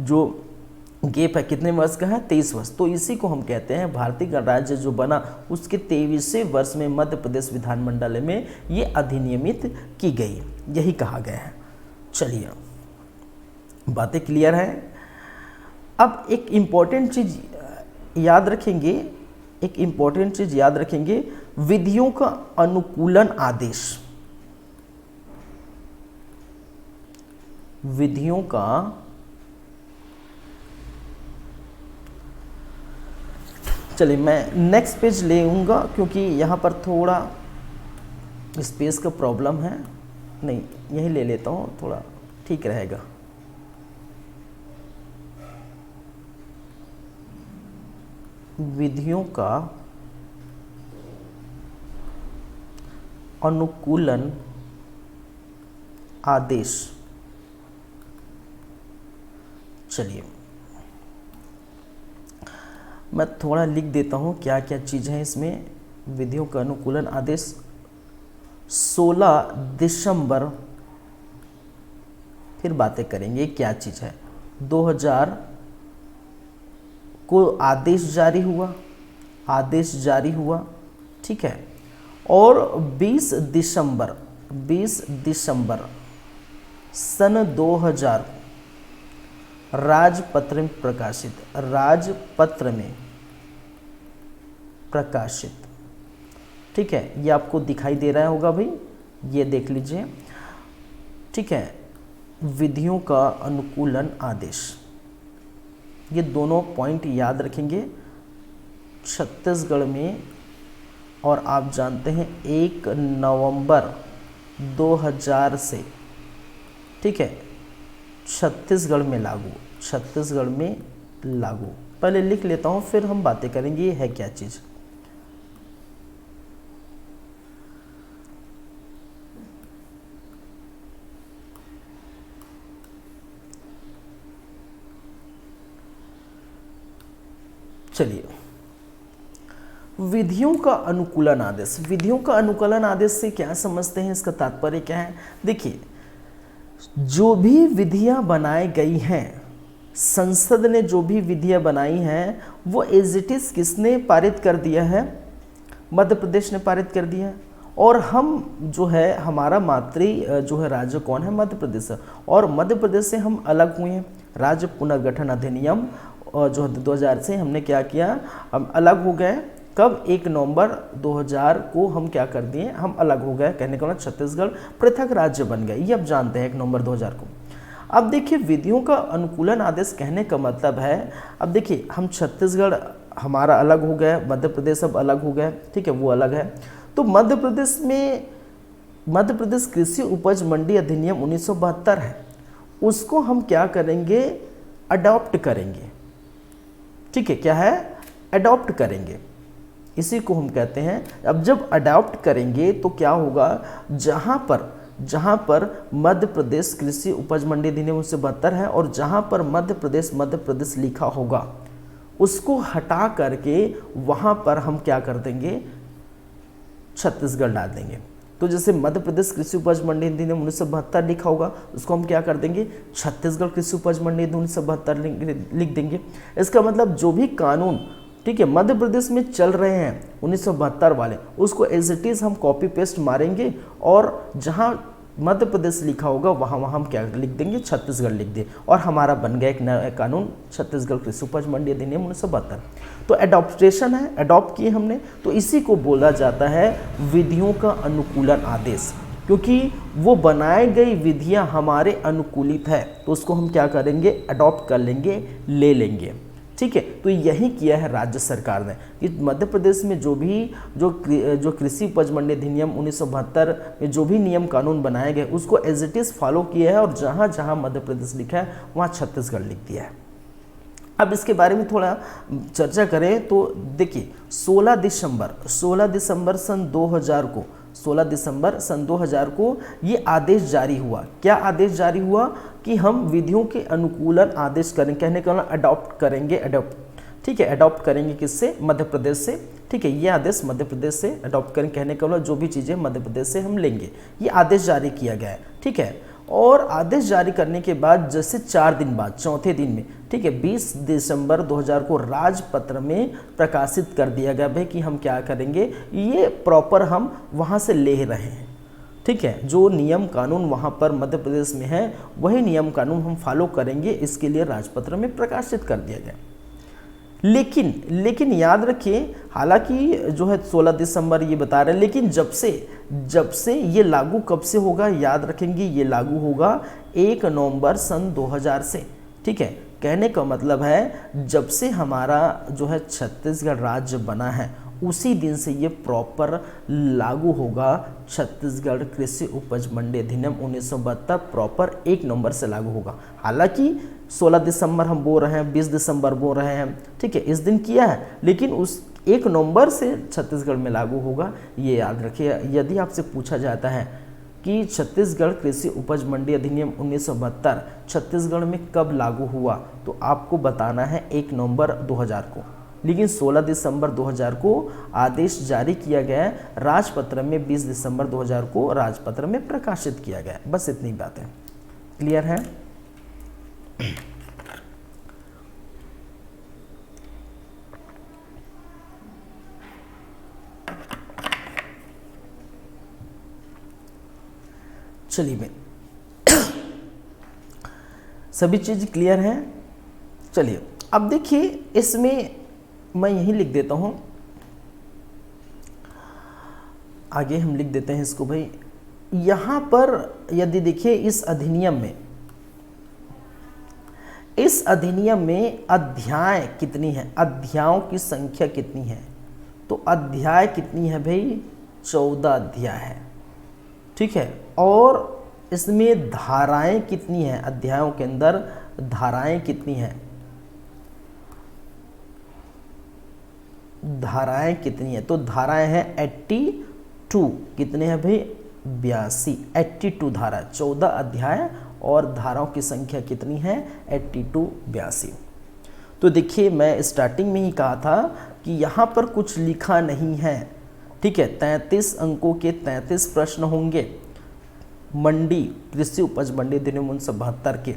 जो गैप है कितने वर्ष का है, 23 वर्ष। तो इसी को हम कहते हैं भारतीय गणराज्य जो बना उसके 23वें वर्ष में मध्य प्रदेश विधानमंडल में ये अधिनियमित की गई, यही कहा गया है। चलिए, बातें क्लियर हैं। अब एक इम्पॉर्टेंट चीज़ याद रखेंगे, एक इम्पॉर्टेंट चीज़ याद रखेंगे, विधियों का अनुकूलन आदेश। विधियों का चलिए मैं नेक्स्ट पेज ले आऊँगा क्योंकि यहाँ पर थोड़ा स्पेस का प्रॉब्लम है। नहीं, यही ले लेता हूँ, थोड़ा ठीक रहेगा। विधियों का अनुकूलन आदेश। चलिए मैं थोड़ा लिख देता हूँ क्या क्या चीज़ है इसमें। विधियों का अनुकूलन आदेश 16 दिसंबर, फिर बातें करेंगे क्या चीज़ है। 2000 को आदेश जारी हुआ, आदेश जारी हुआ, ठीक है, और 20 दिसंबर सन 2000 राजपत्र में प्रकाशित, राजपत्र में प्रकाशित, ठीक है। ये आपको दिखाई दे रहा होगा भाई, ये देख लीजिए, ठीक है। विधियों का अनुकूलन आदेश, ये दोनों पॉइंट याद रखेंगे। छत्तीसगढ़ में, और आप जानते हैं 1 नवंबर 2000 से, ठीक है, छत्तीसगढ़ में लागू, छत्तीसगढ़ में लागू। पहले लिख लेता हूं फिर हम बातें करेंगे ये है क्या चीज़। चलिए, विधियों का अनुकूलन आदेश। विधियों का अनुकूलन आदेश से क्या समझते हैं, इसका तात्पर्य क्या है। देखिए, जो भी विधियां बनाई गई हैं, संसद ने जो भी विधियां बनाई हैं वो एज इट इज किसने पारित कर दिया है, मध्य प्रदेश ने पारित कर दिया है। और हम जो है, हमारा मातृ जो है राज्य कौन है, मध्य प्रदेश है। और मध्य प्रदेश से हम अलग हुए हैं, राज्य पुनर्गठन अधिनियम जो 2000 से हमने क्या किया, हम अलग हो गए। कब, 1 नवंबर 2000 को हम क्या कर दिए, हम अलग हो गए। कहने का मतलब छत्तीसगढ़ पृथक राज्य बन गए, ये अब जानते हैं 1 नवंबर 2000 को। अब देखिए, विधियों का अनुकूलन आदेश कहने का मतलब है, अब देखिए हम छत्तीसगढ़ हमारा अलग हो गया, मध्य प्रदेश अब अलग हो गया, ठीक है, वो अलग है। तो मध्य प्रदेश में, मध्य प्रदेश कृषि उपज मंडी अधिनियम 1972 है, उसको हम क्या करेंगे, अडॉप्ट करेंगे, ठीक है, क्या है, अडॉप्ट करेंगे। इसी को हम कहते हैं। अब जब अडॉप्ट करेंगे तो क्या होगा, जहाँ पर मध्य प्रदेश कृषि उपज मंडी अधिनियम 1972 है और जहाँ पर मध्य प्रदेश लिखा होगा उसको हटा करके वहाँ पर हम क्या कर देंगे, छत्तीसगढ़ डाल देंगे। तो जैसे मध्य प्रदेश कृषि उपज मंडी अधिनियम 1972 लिखा होगा, उसको हम क्या कर देंगे, छत्तीसगढ़ कृषि उपज मंडी अधिनियम 1972 लिख देंगे। इसका मतलब जो भी कानून ठीक है, मध्य प्रदेश में चल रहे हैं 1972 वाले, उसको एज इट इज़ हम कॉपी पेस्ट मारेंगे और जहाँ मध्य प्रदेश लिखा होगा वहाँ हम क्या लिख देंगे, छत्तीसगढ़ लिख दें, और हमारा बन गया एक नया कानून छत्तीसगढ़ कृषि उपज मंडी अधिनियम 1972। तो एडॉप्टेशन है, अडॉप्ट किए हमने, तो इसी को बोला जाता है विधियों का अनुकूलन आदेश, क्योंकि वो बनाई गई विधियां हमारे अनुकूलित है तो उसको हम क्या करेंगे, अडॉप्ट कर लेंगे, ले लेंगे। ठीक है, तो यही किया है राज्य सरकार ने कि मध्य प्रदेश में जो कृषि उपज मंडी अधिनियम 1972 में जो भी नियम कानून बनाए गए उसको एज इट इज़ फॉलो किया है, और जहाँ जहाँ मध्य प्रदेश लिखा है वहाँ छत्तीसगढ़ लिख दिया है। अब इसके बारे में थोड़ा चर्चा करें तो देखिए 16 दिसंबर सन 2000 को 16 दिसंबर सन 2000 को ये आदेश जारी हुआ। क्या आदेश जारी हुआ कि हम विधियों के अनुकूलन आदेश करें, कहने का अडॉप्ट करेंगे, ठीक है, अडॉप्ट करेंगे किससे, मध्य प्रदेश से। ठीक है, ये आदेश मध्य प्रदेश से अडॉप्ट करें, कहने का जो भी चीज़ें मध्य प्रदेश से हम लेंगे, ये आदेश जारी किया गया है। ठीक है, और आदेश जारी करने के बाद जैसे 4 दिन बाद चौथे दिन में, ठीक है, 20 दिसंबर 2000 को राजपत्र में प्रकाशित कर दिया गया भाई कि हम क्या करेंगे, ये प्रॉपर हम वहाँ से ले रहे हैं। ठीक है, जो नियम कानून वहाँ पर मध्य प्रदेश में है वही नियम कानून हम फॉलो करेंगे, इसके लिए राजपत्र में प्रकाशित कर दिया गया। लेकिन याद रखिए, हालांकि जो है 16 दिसंबर ये बता रहे हैं, लेकिन जब से ये लागू कब से होगा, याद रखेंगे, ये लागू होगा 1 नवंबर सन 2000 से। ठीक है, कहने का मतलब है जब से हमारा जो है छत्तीसगढ़ राज्य बना है उसी दिन से ये प्रॉपर लागू होगा। छत्तीसगढ़ कृषि उपज मंडी अधिनियम 1972 प्रॉपर 1 नवंबर से लागू होगा। हालांकि 16 दिसंबर हम बोल रहे हैं, 20 दिसंबर बोल रहे हैं, ठीक है, इस दिन किया है, लेकिन उस 1 नवंबर से छत्तीसगढ़ में लागू होगा, ये याद रखिए। यदि आपसे पूछा जाता है कि छत्तीसगढ़ कृषि उपज मंडी अधिनियम 1972 छत्तीसगढ़ में कब लागू हुआ, तो आपको बताना है 1 नवंबर 2000 को, लेकिन 16 दिसंबर 2000 को आदेश जारी किया गया है, राजपत्र में 20 दिसंबर 2000 को राजपत्र में प्रकाशित किया गया है। बस इतनी बात है, क्लियर है। चलिए मैं सभी चीज़ क्लियर है। चलिए अब देखिए, इसमें मैं यही लिख देता हूँ, आगे हम लिख देते हैं इसको भाई। यहाँ पर यदि देखिए इस अधिनियम में अध्याय कितनी है, अध्यायों की संख्या कितनी है, तो अध्याय कितनी है भाई, 14 अध्याय है। ठीक है, और इसमें धाराएं कितनी हैं, अध्यायों के अंदर धाराएं कितनी हैं, धाराएं कितनी है, तो धाराएं हैं 82, कितने हैं भाई, 82, 82 धारा, 14 अध्याय और धाराओं की संख्या कितनी है, 82, 82। तो देखिए मैं स्टार्टिंग में ही कहा था कि यहाँ पर कुछ लिखा नहीं है। ठीक है, 33 अंकों के 33 प्रश्न होंगे मंडी कृषि उपज मंडी अधिनियम 1972 के,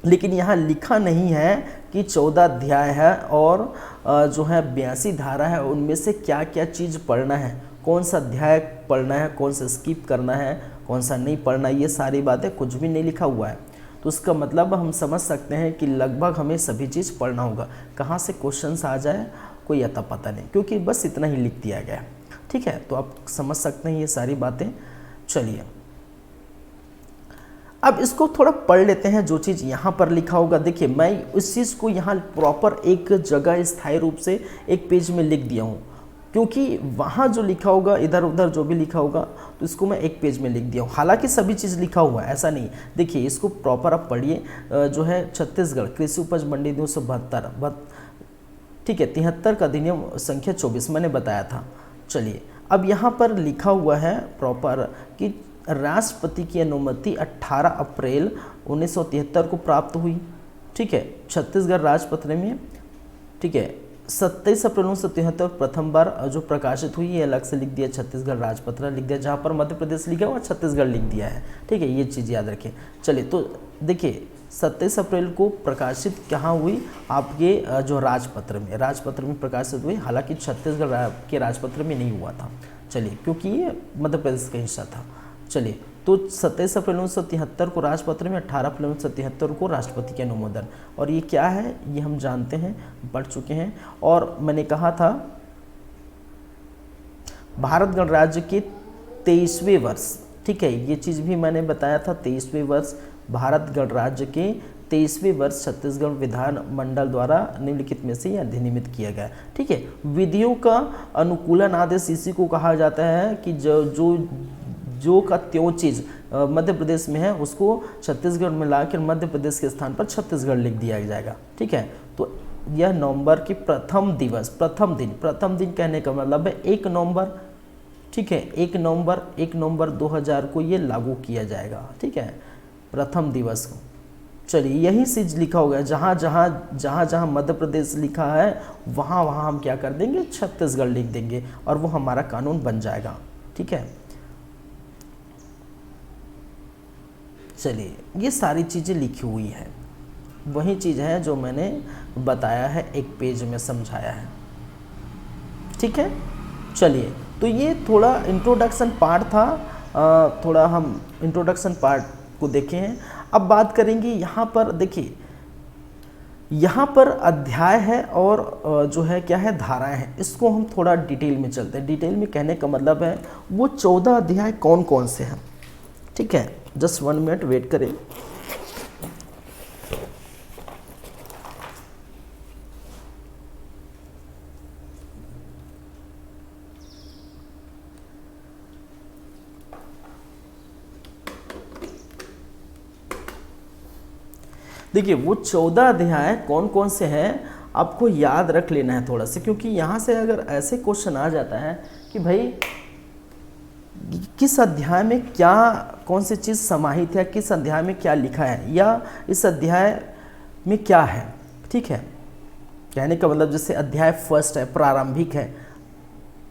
लेकिन यहाँ लिखा नहीं है कि 14 अध्याय है और जो है 82 धारा है, उनमें से क्या क्या चीज़ पढ़ना है, कौन सा अध्याय पढ़ना है, कौन सा स्किप करना है, कौन सा नहीं पढ़ना, ये सारी बातें कुछ भी नहीं लिखा हुआ है। तो उसका मतलब हम समझ सकते हैं कि लगभग हमें सभी चीज़ पढ़ना होगा। कहाँ से क्वेश्चंस आ जाए कोई अता पता नहीं, क्योंकि बस इतना ही लिख दिया गया है। ठीक है, तो आप समझ सकते हैं ये सारी बातें। चलिए अब इसको थोड़ा पढ़ लेते हैं, जो चीज़ यहाँ पर लिखा होगा। देखिए मैं उस चीज़ को यहाँ प्रॉपर एक जगह स्थायी रूप से एक पेज में लिख दिया हूँ, क्योंकि वहाँ जो लिखा होगा, इधर उधर जो भी लिखा होगा, तो इसको मैं एक पेज में लिख दिया हूँ। हालांकि सभी चीज़ लिखा हुआ है, ऐसा नहीं। देखिए इसको प्रॉपर आप पढ़िए, जो है छत्तीसगढ़ कृषि उपज मंडी 1972, ठीक है, 73 का अधिनियम संख्या 24 मैंने बताया था। चलिए अब यहाँ पर लिखा हुआ है प्रॉपर कि राष्ट्रपति की अनुमति 18 अप्रैल 1973 को प्राप्त हुई। ठीक है, छत्तीसगढ़ राजपत्र में। ठीक है, 27 अप्रैल 1973 प्रथम बार जो प्रकाशित हुई, ये अलग से लिख दिया, छत्तीसगढ़ राजपत्र लिख दिया, जहाँ पर मध्य प्रदेश लिखा हुआ छत्तीसगढ़ लिख दिया है। ठीक है, ये चीज़ याद रखें। चलिए तो देखिए 27 अप्रैल को प्रकाशित कहाँ हुई, आपके जो राजपत्र में प्रकाशित हुई। हालांकि छत्तीसगढ़ के राजपत्र में नहीं हुआ था, चलिए, क्योंकि ये मध्य प्रदेश का हिस्सा था। चलिए, तो 27 अप्रैल 1973 को राजपत्र में, 18 अप्रैल 1973 को राष्ट्रपति के अनुमोदन। और ये क्या है, ये हम जानते हैं, पढ़ चुके हैं। और मैंने कहा था भारत गणराज्य के 23वें वर्ष, ठीक है, ये चीज़ भी मैंने बताया था। 23वें वर्ष भारत गणराज्य के 23वें वर्ष छत्तीसगढ़ विधान मंडल द्वारा निम्नलिखित में से अधिनियमित किया गया, ठीक है। विधियों का अनुकूलन आदेश इसी को कहा जाता है कि जो का त्यों चीज़ मध्य प्रदेश में है उसको छत्तीसगढ़ में लाकर मध्य प्रदेश के स्थान पर छत्तीसगढ़ लिख दिया जाएगा, ठीक है। तो यह नवंबर की प्रथम दिन कहने का मतलब है 1 नवंबर, ठीक है, 1 नवंबर 2000 को ये लागू किया जाएगा, ठीक है, प्रथम दिवस को। चलिए, यही चीज़ लिखा होगा, जहाँ मध्य प्रदेश लिखा है वहाँ हम क्या कर देंगे, छत्तीसगढ़ लिख देंगे और वो हमारा कानून बन जाएगा, ठीक है। चलिए, ये सारी चीज़ें लिखी हुई हैं, वही चीज़ है जो मैंने बताया है, एक पेज में समझाया है, ठीक है। चलिए, तो ये थोड़ा इंट्रोडक्शन पार्ट था, थोड़ा हम इंट्रोडक्शन पार्ट को देखे हैं। अब बात करेंगे यहाँ पर, देखिए यहाँ पर अध्याय है और जो है क्या है, धाराएं हैं। इसको हम थोड़ा डिटेल में चलते हैं। डिटेल में कहने का मतलब है वो 14 अध्याय कौन कौन से हैं, ठीक है। जस्ट 1 मिनट वेट करें। देखिए, वो 14 अध्याय कौन कौन से हैं आपको याद रख लेना है थोड़ा सा, क्योंकि यहाँ से अगर ऐसे क्वेश्चन आ जाता है कि भाई किस अध्याय में क्या कौन सी चीज़ समाहित है, किस अध्याय में क्या लिखा है, या इस अध्याय में क्या है, ठीक है। कहने का मतलब जैसे अध्याय फर्स्ट है, प्रारंभिक है,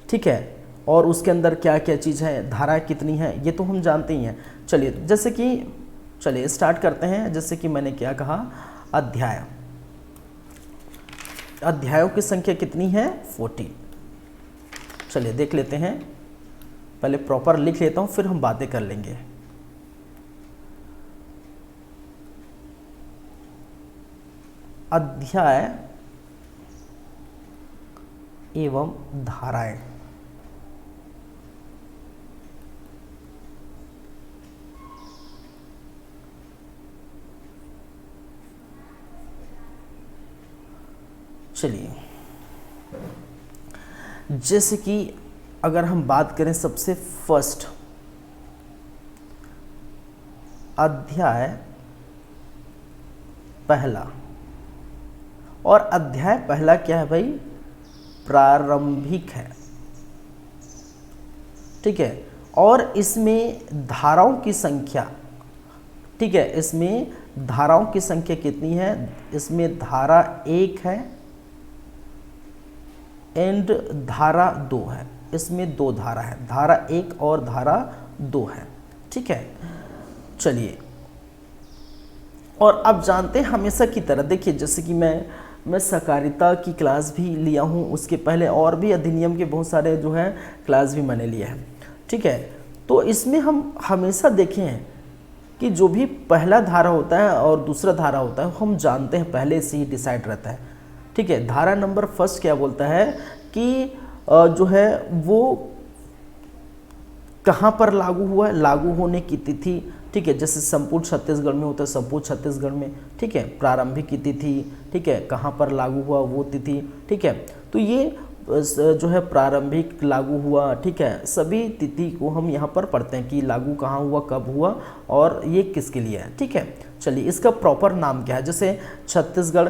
ठीक है, और उसके अंदर क्या क्या चीज़ है, धारा कितनी है, ये तो हम जानते ही हैं। चलिए स्टार्ट करते हैं। जैसे कि मैंने क्या कहा, अध्यायों की संख्या कितनी है, 14। चलिए देख लेते हैं, पहले प्रॉपर लिख लेता हूं, फिर हम बातें कर लेंगे। अध्याय एवं धाराएं, चलिए, जैसे कि अगर हम बात करें सबसे फर्स्ट अध्याय पहला, और अध्याय पहला क्या है भाई, प्रारंभिक है, ठीक है। और इसमें धाराओं की संख्या, ठीक है, इसमें धाराओं की संख्या कितनी है, इसमें धारा 1 है एंड धारा 2 है। इसमें 2 धारा है, धारा 1 और धारा 2 है, ठीक है। चलिए, और अब जानते हैं हमेशा की तरह, देखिए जैसे कि मैं सहकारिता की क्लास भी लिया हूँ, उसके पहले और भी अधिनियम के बहुत सारे जो है क्लास भी मैंने लिए हैं, ठीक है। तो इसमें हम हमेशा देखे हैं कि जो भी पहला धारा होता है और दूसरा धारा होता है, हम जानते हैं पहले से ही डिसाइड रहता है, ठीक है। धारा नंबर फर्स्ट क्या बोलता है कि जो है वो कहाँ पर लागू हुआ है, लागू होने की तिथि, ठीक है। जैसे संपूर्ण छत्तीसगढ़ में होता है, संपूर्ण छत्तीसगढ़ में, ठीक है, प्रारंभिक की तिथि, ठीक है, कहाँ पर लागू हुआ वो तिथि, ठीक है। तो ये जो है प्रारंभिक लागू हुआ, ठीक है, सभी तिथि को हम यहाँ पर पढ़ते हैं कि लागू कहाँ हुआ, कब हुआ और ये किसके लिए है, ठीक है। चलिए, इसका प्रॉपर नाम क्या है, जैसे छत्तीसगढ़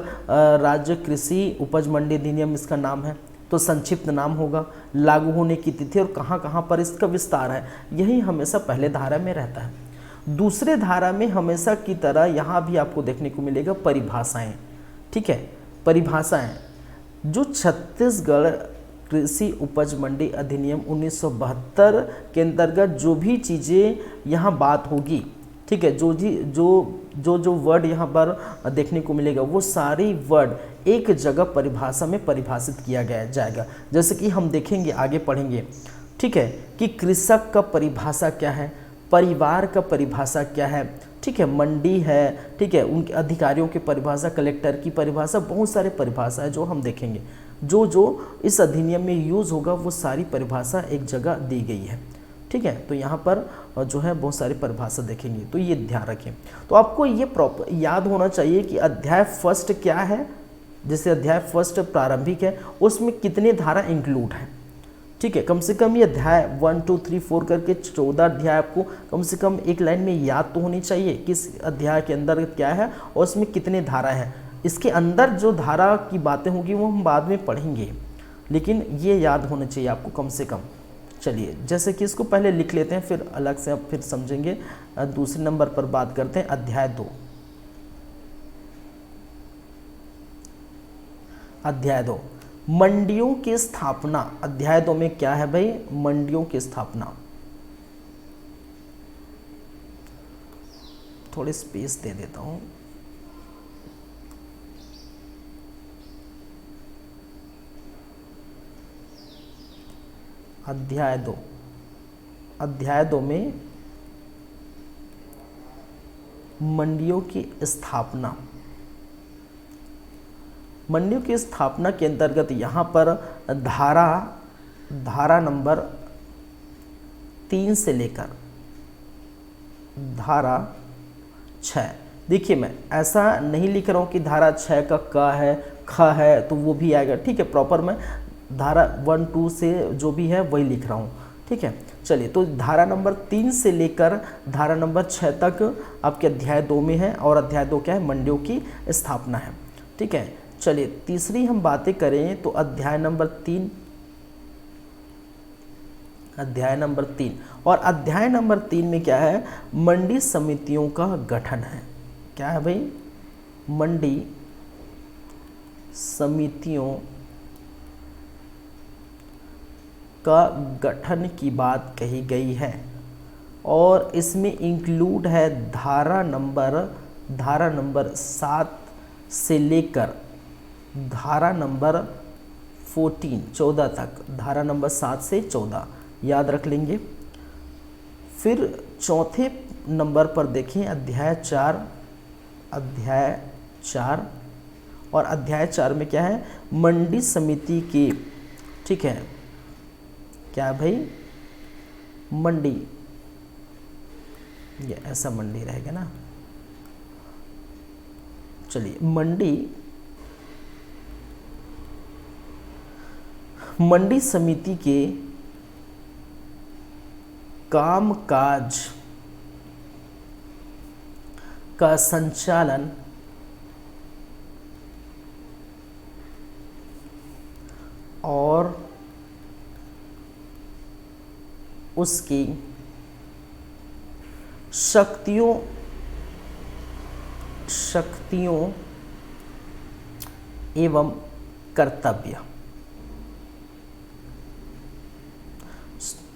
राज्य कृषि उपज मंडी अधिनियम इसका नाम है, तो संक्षिप्त नाम होगा। लागू होने की तिथि और कहाँ कहाँ पर इसका विस्तार है, यही हमेशा पहले धारा में रहता है। दूसरे धारा में हमेशा की तरह यहाँ भी आपको देखने को मिलेगा परिभाषाएं, ठीक है, परिभाषाएं जो छत्तीसगढ़ कृषि उपज मंडी अधिनियम 1972 के अंतर्गत जो भी चीज़ें यहाँ बात होगी, ठीक है। जो वर्ड यहाँ पर देखने को मिलेगा वो सारी वर्ड एक जगह परिभाषा में परिभाषित किया गया जाएगा। जैसे कि हम देखेंगे, आगे पढ़ेंगे, ठीक है, कि कृषक का परिभाषा क्या है, परिवार का परिभाषा क्या है, ठीक है, मंडी है, ठीक है, उनके अधिकारियों की परिभाषा, कलेक्टर की परिभाषा, बहुत सारे परिभाषा है जो हम देखेंगे। जो इस अधिनियम में यूज़ होगा वो सारी परिभाषा एक जगह दी गई है, ठीक है। तो यहाँ पर जो है बहुत सारी परिभाषा देखेंगे, तो ये ध्यान रखें। तो आपको ये प्रॉपर याद होना चाहिए कि अध्याय फर्स्ट क्या है। जैसे अध्याय फर्स्ट प्रारंभिक है, उसमें कितने धारा इंक्लूड है, ठीक है। कम से कम ये अध्याय 1 2 3 4 करके 14 अध्याय आपको कम से कम एक लाइन में याद तो होनी चाहिए, किस अध्याय के अंदर क्या है और उसमें कितने धारा है। इसके अंदर जो धारा की बातें होगी वो हम बाद में पढ़ेंगे, लेकिन ये याद होना चाहिए आपको कम से कम। चलिए, जैसे कि इसको पहले लिख लेते हैं, फिर अलग से अब फिर समझेंगे। दूसरे नंबर पर बात करते हैं अध्याय 2। अध्याय 2 मंडियों की स्थापना। अध्याय 2 में क्या है भाई, मंडियों की स्थापना। थोड़ी स्पेस दे देता हूं। अध्याय 2, अध्याय 2 में मंडियों की स्थापना। मंडियों की स्थापना के अंतर्गत यहाँ पर धारा नंबर 3 से लेकर धारा 6। देखिए, मैं ऐसा नहीं लिख रहा हूँ कि धारा 6 का क है, ख है तो वो भी आएगा, ठीक है। प्रॉपर मैं धारा 1 2 से जो भी है वही लिख रहा हूँ, ठीक है। चलिए, तो धारा नंबर 3 से लेकर धारा नंबर 6 तक आपके अध्याय 2 में है, और अध्याय 2 क्या है, मंडियों की स्थापना है, ठीक है। चलिए, तीसरी हम बातें करें तो अध्याय नंबर 3, अध्याय नंबर 3, और अध्याय नंबर 3 में क्या है, मंडी समितियों का गठन है। क्या है भाई, मंडी समितियों का गठन की बात कही गई है, और इसमें इंक्लूड है धारा नंबर 7 से लेकर धारा नंबर 14 तक, धारा नंबर 7 से 14 याद रख लेंगे। फिर चौथे नंबर पर देखें अध्याय 4, और अध्याय 4 में क्या है, मंडी समिति की, ठीक है, क्या भाई, मंडी, ये ऐसा मंडी रहेगा ना। चलिए, मंडी समिति के कामकाज का संचालन और उसकी शक्तियों एवं कर्तव्य,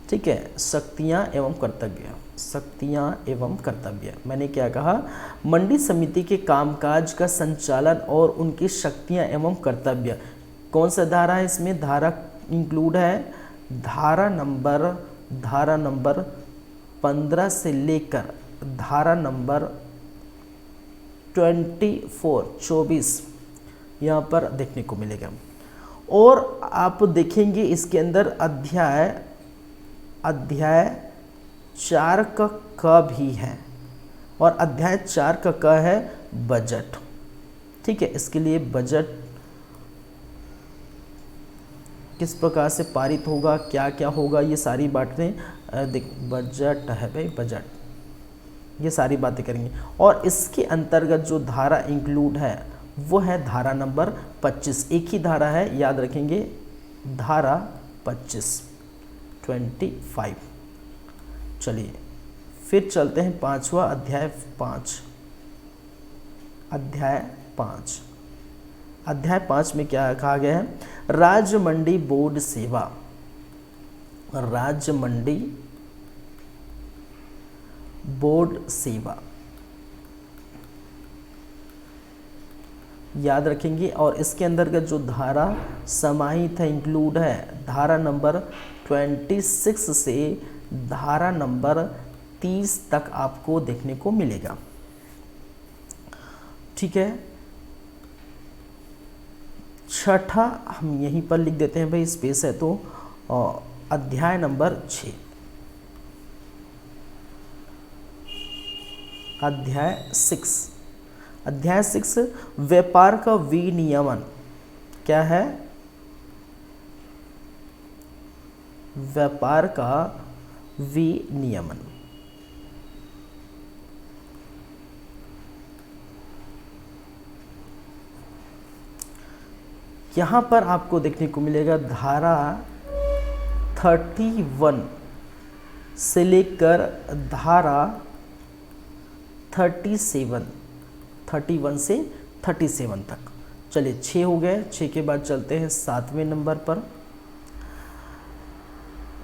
ठीक है, शक्तियां एवं कर्तव्य। मैंने क्या कहा, मंडी समिति के कामकाज का संचालन और उनकी शक्तियां एवं कर्तव्य। कौन सा धारा है इसमें, धारा इंक्लूड है धारा नंबर 15 से लेकर धारा नंबर 24 यहाँ पर देखने को मिलेगा। और आप देखेंगे इसके अंदर अध्याय 4 का क भी है, और अध्याय 4 का क है बजट, ठीक है। इसके लिए बजट किस प्रकार से पारित होगा, क्या क्या होगा, ये सारी बातें बजट है भाई, बजट, ये सारी बातें करेंगे। और इसके अंतर्गत जो धारा इंक्लूड है वो है धारा नंबर 25। एक ही धारा है, याद रखेंगे, धारा 25। चलिए, फिर चलते हैं पांचवा अध्याय 5। अध्याय 5 में क्या कहा गया है, राज्य मंडी बोर्ड सेवा। राज्य मंडी बोर्ड सेवा, याद रखेंगे। और इसके अंतर्गत जो धारा समाहित है, इंक्लूड है, धारा नंबर 26 से धारा नंबर 30 तक आपको देखने को मिलेगा। ठीक है, छठा हम यहीं पर लिख देते हैं भाई, स्पेस है तो अध्याय नंबर 6, अध्याय 6, अध्याय 6 व्यापार का विनियमन। क्या है? व्यापार का विनियमन। यहाँ पर आपको देखने को मिलेगा धारा 31 से लेकर धारा 31 से 37 तक। चलिए 6 हो गए, 6 के बाद चलते हैं 7वें नंबर पर,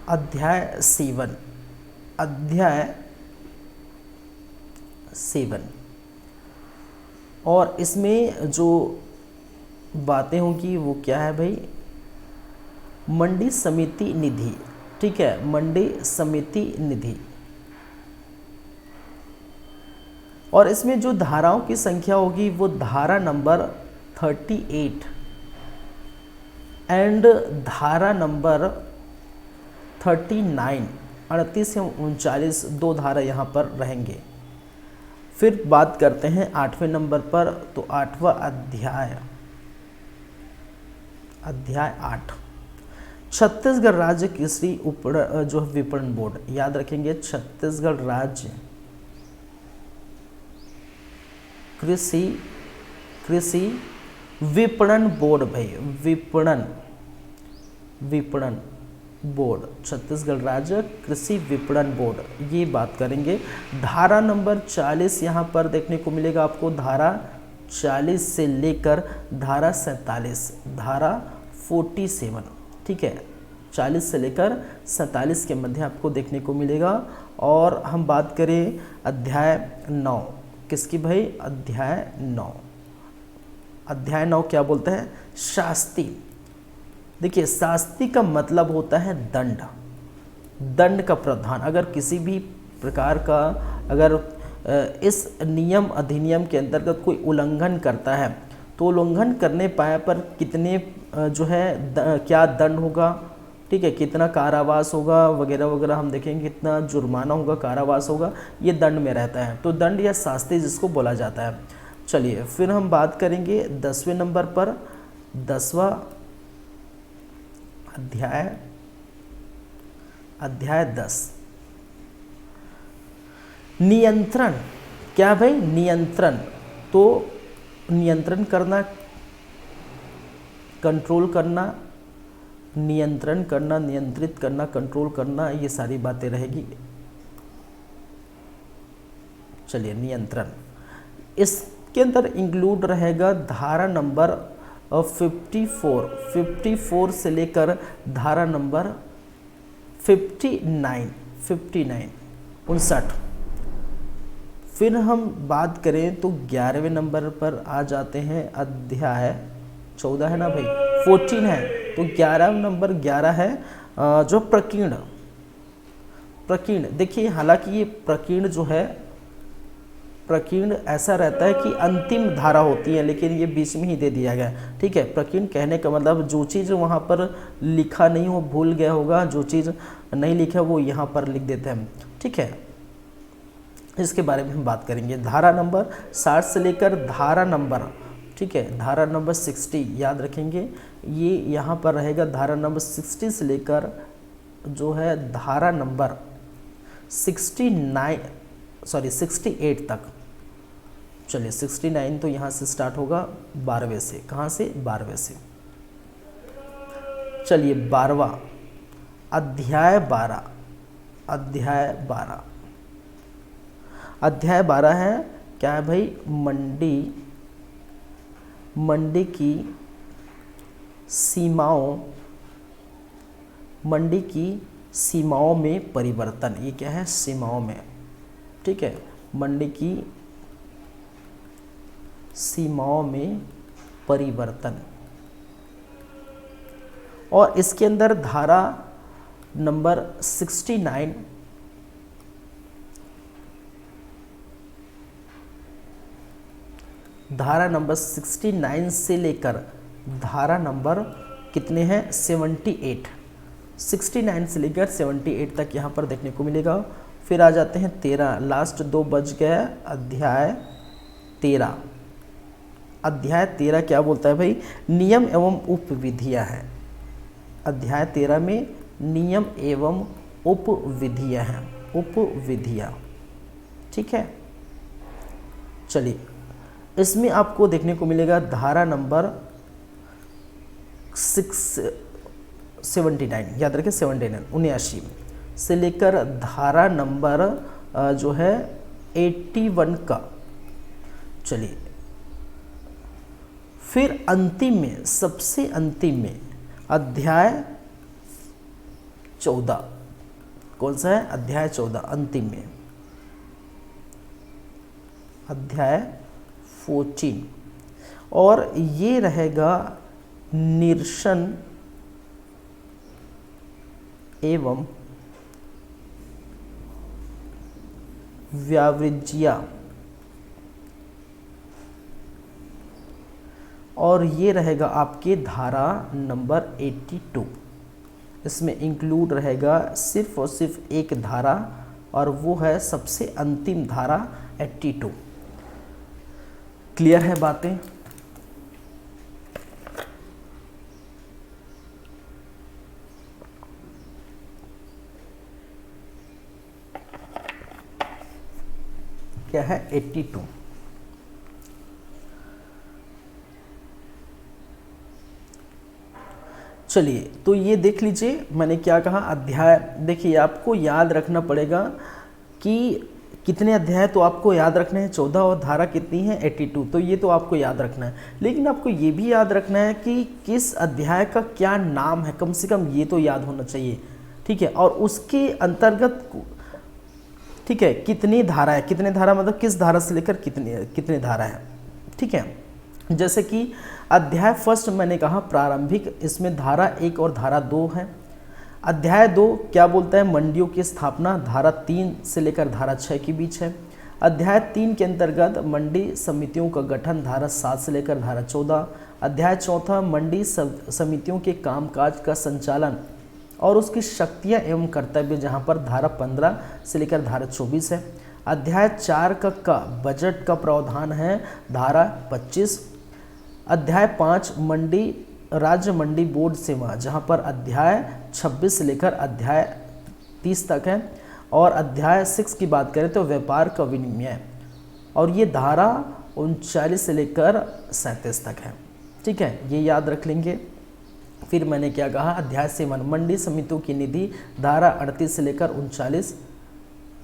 अध्याय 7, अध्याय 7। और इसमें जो बातें होंगी वो क्या है भाई? मंडी समिति निधि। ठीक है, मंडी समिति निधि। और इसमें जो धाराओं की संख्या होगी वो धारा नंबर 38 एंड धारा नंबर 39, 38 या 39, 2 धारा यहाँ पर रहेंगे। फिर बात करते हैं 8वें नंबर पर, तो 8वां अध्याय, अध्याय 8, छत्तीसगढ़ राज्य कृषि जो विपणन बोर्ड। याद रखेंगे, छत्तीसगढ़ राज्य कृषि विपणन बोर्ड भाई, विपणन बोर्ड, छत्तीसगढ़ राज्य कृषि विपणन बोर्ड, ये बात करेंगे। धारा नंबर 40 यहाँ पर देखने को मिलेगा आपको, धारा 40 से लेकर धारा 47, धारा 47। ठीक है, 40 से लेकर 47 के मध्य आपको देखने को मिलेगा। और हम बात करें अध्याय 9, किसकी भाई? अध्याय 9। अध्याय 9 क्या बोलता है? शास्ति। देखिए, शास्ति का मतलब होता है दंड, दंड का प्रावधान। अगर किसी भी प्रकार का अगर इस नियम अधिनियम के अंतर्गत कोई उल्लंघन करता है तो उल्लंघन करने पाए पर कितने जो है क्या दंड होगा, ठीक है, कितना कारावास होगा वगैरह वगैरह हम देखेंगे, कितना जुर्माना होगा, कारावास होगा, ये दंड में रहता है। तो दंड या शास्ति जिसको बोला जाता है। चलिए फिर हम बात करेंगे 10वें नंबर पर, 10वां अध्याय, अध्याय 10, नियंत्रण। क्या भाई? नियंत्रण। तो नियंत्रण करना, कंट्रोल करना, नियंत्रण करना, नियंत्रित करना, कंट्रोल करना, ये सारी बातें रहेगी। चलिए, नियंत्रण, इसके अंदर इंक्लूड रहेगा धारा नंबर 54 से लेकर धारा नंबर 59, 59। फिर हम बात करें तो 11वें नंबर पर आ जाते हैं, अध्याय 14 है ना भाई, 14 है, तो 11 नंबर 11 है जो प्रकीर्ण। प्रकीर्ण, देखिए हालांकि ये प्रकीर्ण जो है, प्रकीर्ण ऐसा रहता है कि अंतिम धारा होती है, लेकिन ये बीच में ही दे दिया गया। ठीक है, प्रकीर्ण कहने का मतलब जो चीज़ वहाँ पर लिखा नहीं हो, भूल गया होगा, जो चीज़ नहीं लिखा वो यहाँ पर लिख देते हैं। ठीक है, इसके बारे में हम बात करेंगे। धारा नंबर 60 से लेकर धारा नंबर, ठीक है, धारा नंबर 60 याद रखेंगे, ये यहाँ पर रहेगा धारा नंबर 60 से लेकर जो है धारा नंबर 68 तक। चलिए 69 तो यहाँ से स्टार्ट होगा 12वें से, कहाँ से? 12वें से। चलिए 12वां अध्याय 12, अध्याय 12, अध्याय 12 है क्या है भाई? मंडी की सीमाओं, मंडी की सीमाओं में परिवर्तन। ये क्या है? सीमाओं में, ठीक है, मंडी की सीमाओं में परिवर्तन। और इसके अंदर धारा नंबर 69 धारा नंबर 69 से लेकर धारा नंबर कितने हैं 78, 69 से लेकर 78 तक यहाँ पर देखने को मिलेगा। फिर आ जाते हैं 13, लास्ट 2 बज गए। अध्याय 13, अध्याय 13 क्या बोलता है भाई, नियम एवं उपविधियाँ हैं। अध्याय 13 में नियम एवं उपविधियाँ हैं, उपविधियाँ, ठीक है। चलिए, इसमें आपको देखने को मिलेगा धारा नंबर 679, याद रखें 79, 79 से लेकर धारा नंबर जो है 81 का। चलिए, फिर अंतिम में, सबसे अंतिम में अध्याय 14, कौन सा है, अध्याय 14 अंतिम में, अध्याय 14, और ये रहेगा निरसन एवं व्यावृज्जिया, और ये रहेगा आपके धारा नंबर 82। इसमें इंक्लूड रहेगा सिर्फ और सिर्फ एक धारा, और वो है सबसे अंतिम धारा 82। क्लियर है बातें? क्या है 82। चलिए, तो ये देख लीजिए मैंने क्या कहा। अध्याय देखिए, आपको याद रखना पड़ेगा कि कितने अध्याय तो आपको याद रखने हैं 14, और धारा कितनी है 82, तो ये तो आपको याद रखना है। लेकिन आपको ये भी याद रखना है कि किस अध्याय का क्या नाम है, कम से कम ये तो याद होना चाहिए, ठीक है। और उसके अंतर्गत, ठीक है, कितनी धारा है, कितने धारा मतलब किस धारा से लेकर कितने धारा है, ठीक है। जैसे कि अध्याय फर्स्ट मैंने कहा प्रारंभिक, इसमें धारा 1 और धारा 2 है। अध्याय 2 क्या बोलता है, मंडियों की स्थापना, धारा 3 से लेकर धारा 6 के बीच है। अध्याय 3 के अंतर्गत मंडी समितियों का गठन, धारा 7 से लेकर धारा 14। अध्याय 4 मंडी समितियों के कामकाज का संचालन और उसकी शक्तियाँ एवं कर्तव्य, जहाँ पर धारा 15 से लेकर धारा 24 है। अध्याय 4 का बजट का प्रावधान है, धारा 25। अध्याय 5 मंडी राज्य मंडी बोर्ड सेवा, जहाँ पर अध्याय 26 से लेकर अध्याय 30 तक है। और अध्याय 6 की बात करें तो व्यापार का विनिमय, और ये धारा 39 से लेकर 37 तक है, ठीक है, ये याद रख लेंगे। फिर मैंने क्या कहा, अध्याय 7 मंडी समितियों की निधि, धारा 38 से लेकर 39,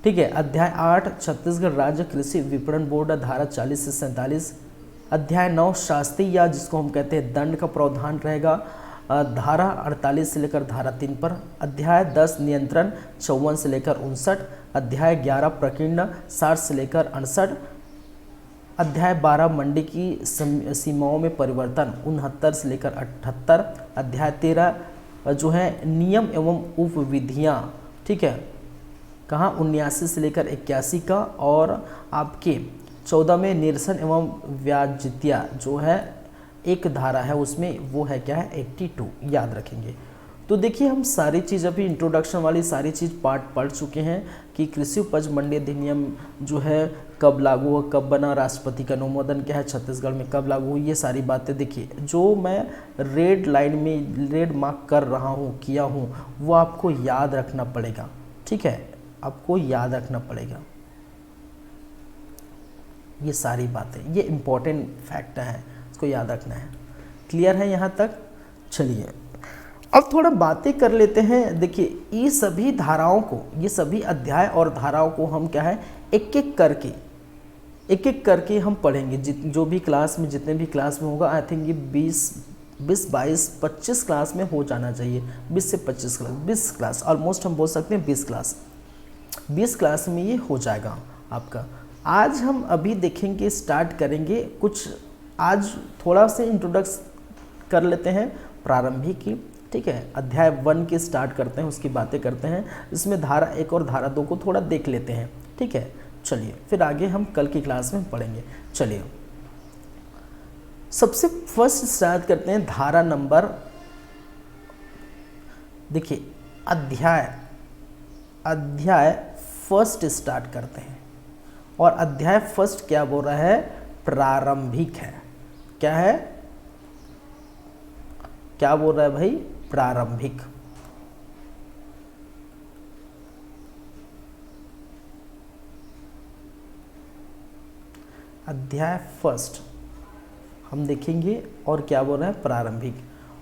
ठीक है। अध्याय 8 छत्तीसगढ़ राज्य कृषि विपणन बोर्ड, धारा 40 से 47। अध्याय 9 शास्ति या जिसको हम कहते हैं दंड का प्रावधान रहेगा, धारा 48 से लेकर धारा 3 पर। अध्याय 10 नियंत्रण, 54 से लेकर 59। अध्याय 11 प्रकीर्ण, 60 से लेकर 68। अध्याय 12 मंडी की सीमाओं में परिवर्तन, 69 से लेकर 78। अध्याय 13 जो है नियम एवं उपविधियाँ, ठीक है, कहाँ 79 से लेकर 81 का। और आपके 14 में निरसन एवं व्याज्यता जो है एक धारा है, उसमें वो है क्या है 82, याद रखेंगे। तो देखिए, हम सारी चीज़ अभी इंट्रोडक्शन वाली सारी चीज़ पार्ट पढ़ चुके हैं कि कृषि उपज मंडी अधिनियम जो है कब लागू हुआ, कब बना, राष्ट्रपति का अनुमोदन क्या है, छत्तीसगढ़ में कब लागू हुई, ये सारी बातें देखिए। जो मैं रेड लाइन में रेड मार्क कर रहा हूँ, किया हूँ, वो आपको याद रखना पड़ेगा, ठीक है, आपको याद रखना पड़ेगा ये सारी बातें, ये इम्पोर्टेंट फैक्टर है, इसको याद रखना है। क्लियर है यहाँ तक? चलिए, अब थोड़ा बातें कर लेते हैं। देखिए, ये सभी धाराओं को, ये सभी अध्याय और धाराओं को हम क्या है एक एक करके हम पढ़ेंगे। जो भी क्लास में, जितने भी क्लास में होगा, आई थिंक ये 20, 22, 25 क्लास में हो जाना चाहिए। 20 से 25 क्लास, 20 क्लास ऑलमोस्ट हम बोल सकते हैं 20 क्लास में ये हो जाएगा। आपका। आज हम अभी देखेंगे, स्टार्ट करेंगे कुछ, आज थोड़ा से इंट्रोडक्स कर लेते हैं प्रारंभिक की, ठीक है। अध्याय 1 के स्टार्ट करते हैं, उसकी बातें करते हैं, इसमें धारा 1 और धारा 2 को थोड़ा देख लेते हैं, ठीक है। चलिए फिर आगे हम कल की क्लास में पढ़ेंगे। चलिए सबसे फर्स्ट स्टार्ट करते हैं धारा नंबर, देखिए अध्याय फर्स्ट स्टार्ट करते हैं, और अध्याय फर्स्ट क्या बोल रहा है, प्रारंभिक है। क्या है, क्या बोल रहा है भाई, प्रारंभिक। अध्याय फर्स्ट हम देखेंगे, और क्या बोल रहा है, प्रारंभिक।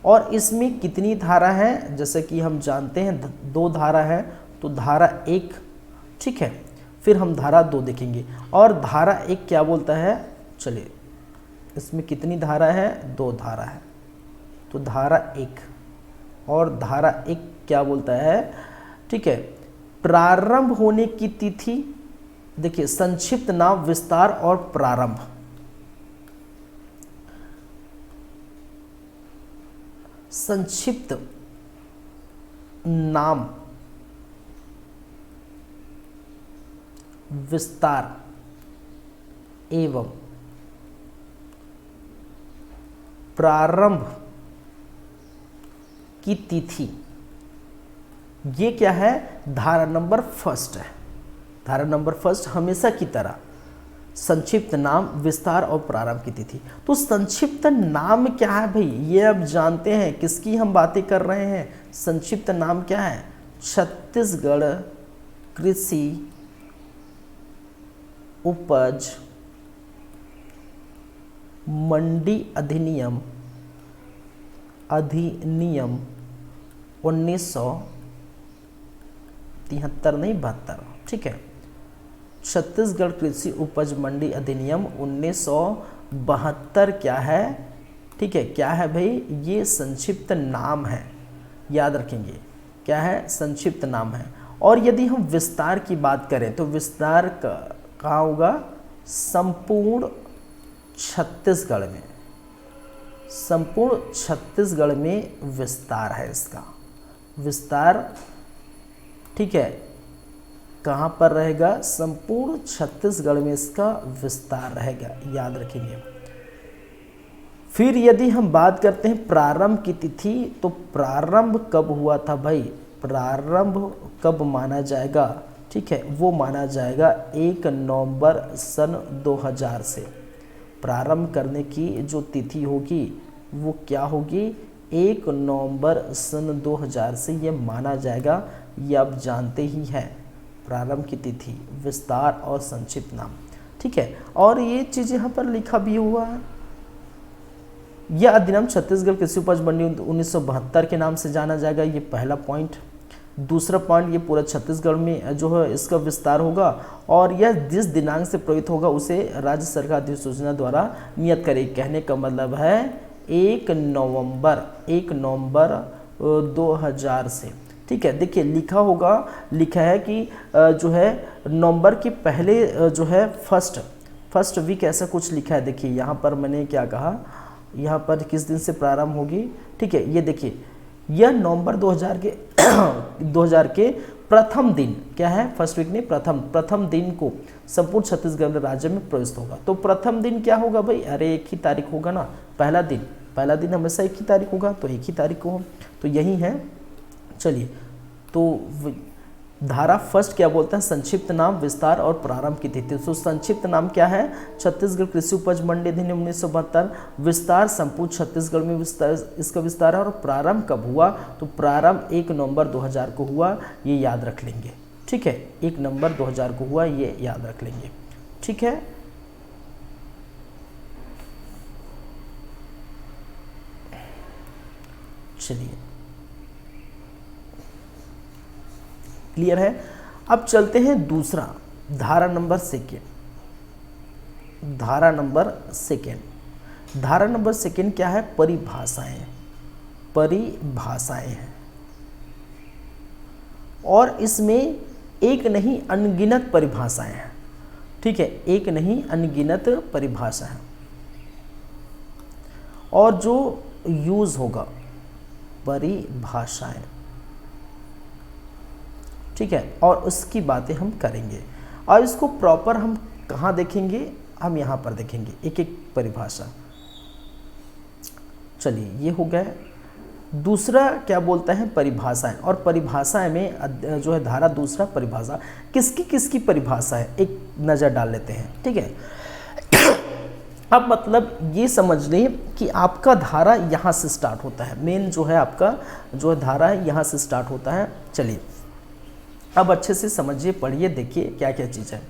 और इसमें कितनी धारा है, जैसे कि हम जानते हैं 2 धारा है, तो धारा 1, ठीक है, फिर हम धारा 2 देखेंगे। और धारा 1 क्या बोलता है, चलिए इसमें कितनी धारा है, 2 धारा है, तो धारा 1 और धारा 1 क्या बोलता है, ठीक है। प्रारंभ होने की तिथि, देखिए संक्षिप्त नाम, विस्तार और प्रारंभ। संक्षिप्त नाम, विस्तार एवं प्रारंभ की तिथि, ये क्या है, धारा नंबर फर्स्ट है। धारा नंबर फर्स्ट हमेशा की तरह संक्षिप्त नाम, विस्तार और प्रारंभ की तिथि। तो संक्षिप्त नाम क्या है भाई, ये अब जानते हैं किसकी हम बातें कर रहे हैं। संक्षिप्त नाम क्या है, छत्तीसगढ़ कृषि उपज मंडी अधिनियम 1973 नहीं 72, ठीक है। छत्तीसगढ़ कृषि उपज मंडी अधिनियम 1972 क्या है, ठीक है, क्या है भाई, ये संक्षिप्त नाम है, याद रखेंगे, क्या है, संक्षिप्त नाम है। और यदि हम विस्तार की बात करें तो विस्तार कहाँ होगा, संपूर्ण छत्तीसगढ़ में, संपूर्ण छत्तीसगढ़ में विस्तार है इसका, विस्तार, ठीक है, कहाँ पर रहेगा, संपूर्ण छत्तीसगढ़ में इसका विस्तार रहेगा, याद रखेंगे। फिर यदि हम बात करते हैं प्रारंभ की तिथि, तो प्रारंभ कब हुआ था भाई, प्रारंभ कब माना जाएगा, ठीक है, वो माना जाएगा 1 नवंबर सन 2000 से। प्रारंभ करने की जो तिथि होगी वो क्या होगी, 1 नवंबर सन 2000 से ये माना जाएगा, ये आप जानते ही हैं। प्रारंभ की तिथि, विस्तार और संक्षिप्त नाम, ठीक है। और ये चीज़ यहाँ पर लिखा भी हुआ है, यह अधिनियम छत्तीसगढ़ कृषि उपज मंडी 1972 के नाम से जाना जाएगा, ये पहला पॉइंट। दूसरा पॉइंट, ये पूरा छत्तीसगढ़ में जो है इसका विस्तार होगा, और यह जिस दिनांक से प्रयुक्त होगा उसे राज्य सरकार अधिसूचना द्वारा नियत करेगी। कहने का मतलब है 1 नवंबर 2000 से, ठीक है। देखिए लिखा होगा, लिखा है कि जो है नवंबर के पहले जो है फर्स्ट वीक, ऐसा कुछ लिखा है। देखिए यहाँ पर मैंने क्या कहा, यहाँ पर किस दिन से प्रारंभ होगी, ठीक है। ये देखिए यह नवंबर 2000 के प्रथम दिन, क्या है, फर्स्ट वीक नहीं, प्रथम दिन को संपूर्ण छत्तीसगढ़ राज्य में प्रवेश होगा। तो प्रथम दिन क्या होगा भाई, अरे 1 ही तारीख होगा ना, पहला दिन हमेशा 1 ही तारीख होगा, तो 1 ही तारीख को, तो यही है। चलिए, तो धारा फर्स्ट क्या बोलता है, संक्षिप्त नाम, विस्तार और प्रारंभ की तिथि। तो संक्षिप्त नाम क्या है, छत्तीसगढ़ कृषि उपज मंडी अधिनियम 1972, विस्तार संपूर्ण छत्तीसगढ़ में विस्तार, इसका विस्तार है। और प्रारंभ कब हुआ, तो प्रारंभ 1 नवंबर 2000 को हुआ, ये याद रख लेंगे, ठीक है। 1 नवंबर 2000 को हुआ, ये याद रख लेंगे, ठीक है। चलिए क्लियर है। अब चलते हैं दूसरा, धारा नंबर सेकेंड। धारा नंबर सेकेंड क्या है, परिभाषाएं हैं। और इसमें एक नहीं अनगिनत परिभाषाएं हैं। ठीक है, एक नहीं अनगिनत परिभाषा है, और जो यूज होगा परिभाषाएं, ठीक है, और उसकी बातें हम करेंगे। और इसको प्रॉपर हम कहाँ देखेंगे, हम यहाँ पर देखेंगे एक एक परिभाषा। चलिए ये हो गया। दूसरा क्या बोलता है, परिभाषाएं, और परिभाषाएं में जो है धारा दूसरा परिभाषा, किसकी किसकी परिभाषा है एक नज़र डाल लेते हैं, ठीक है। अब मतलब ये समझ लें कि आपका धारा यहाँ से स्टार्ट होता है, मेन जो है आपका जो है धारा है यहाँ से स्टार्ट होता है। चलिए अब अच्छे से समझिए, पढ़िए, देखिए क्या क्या चीज़ है।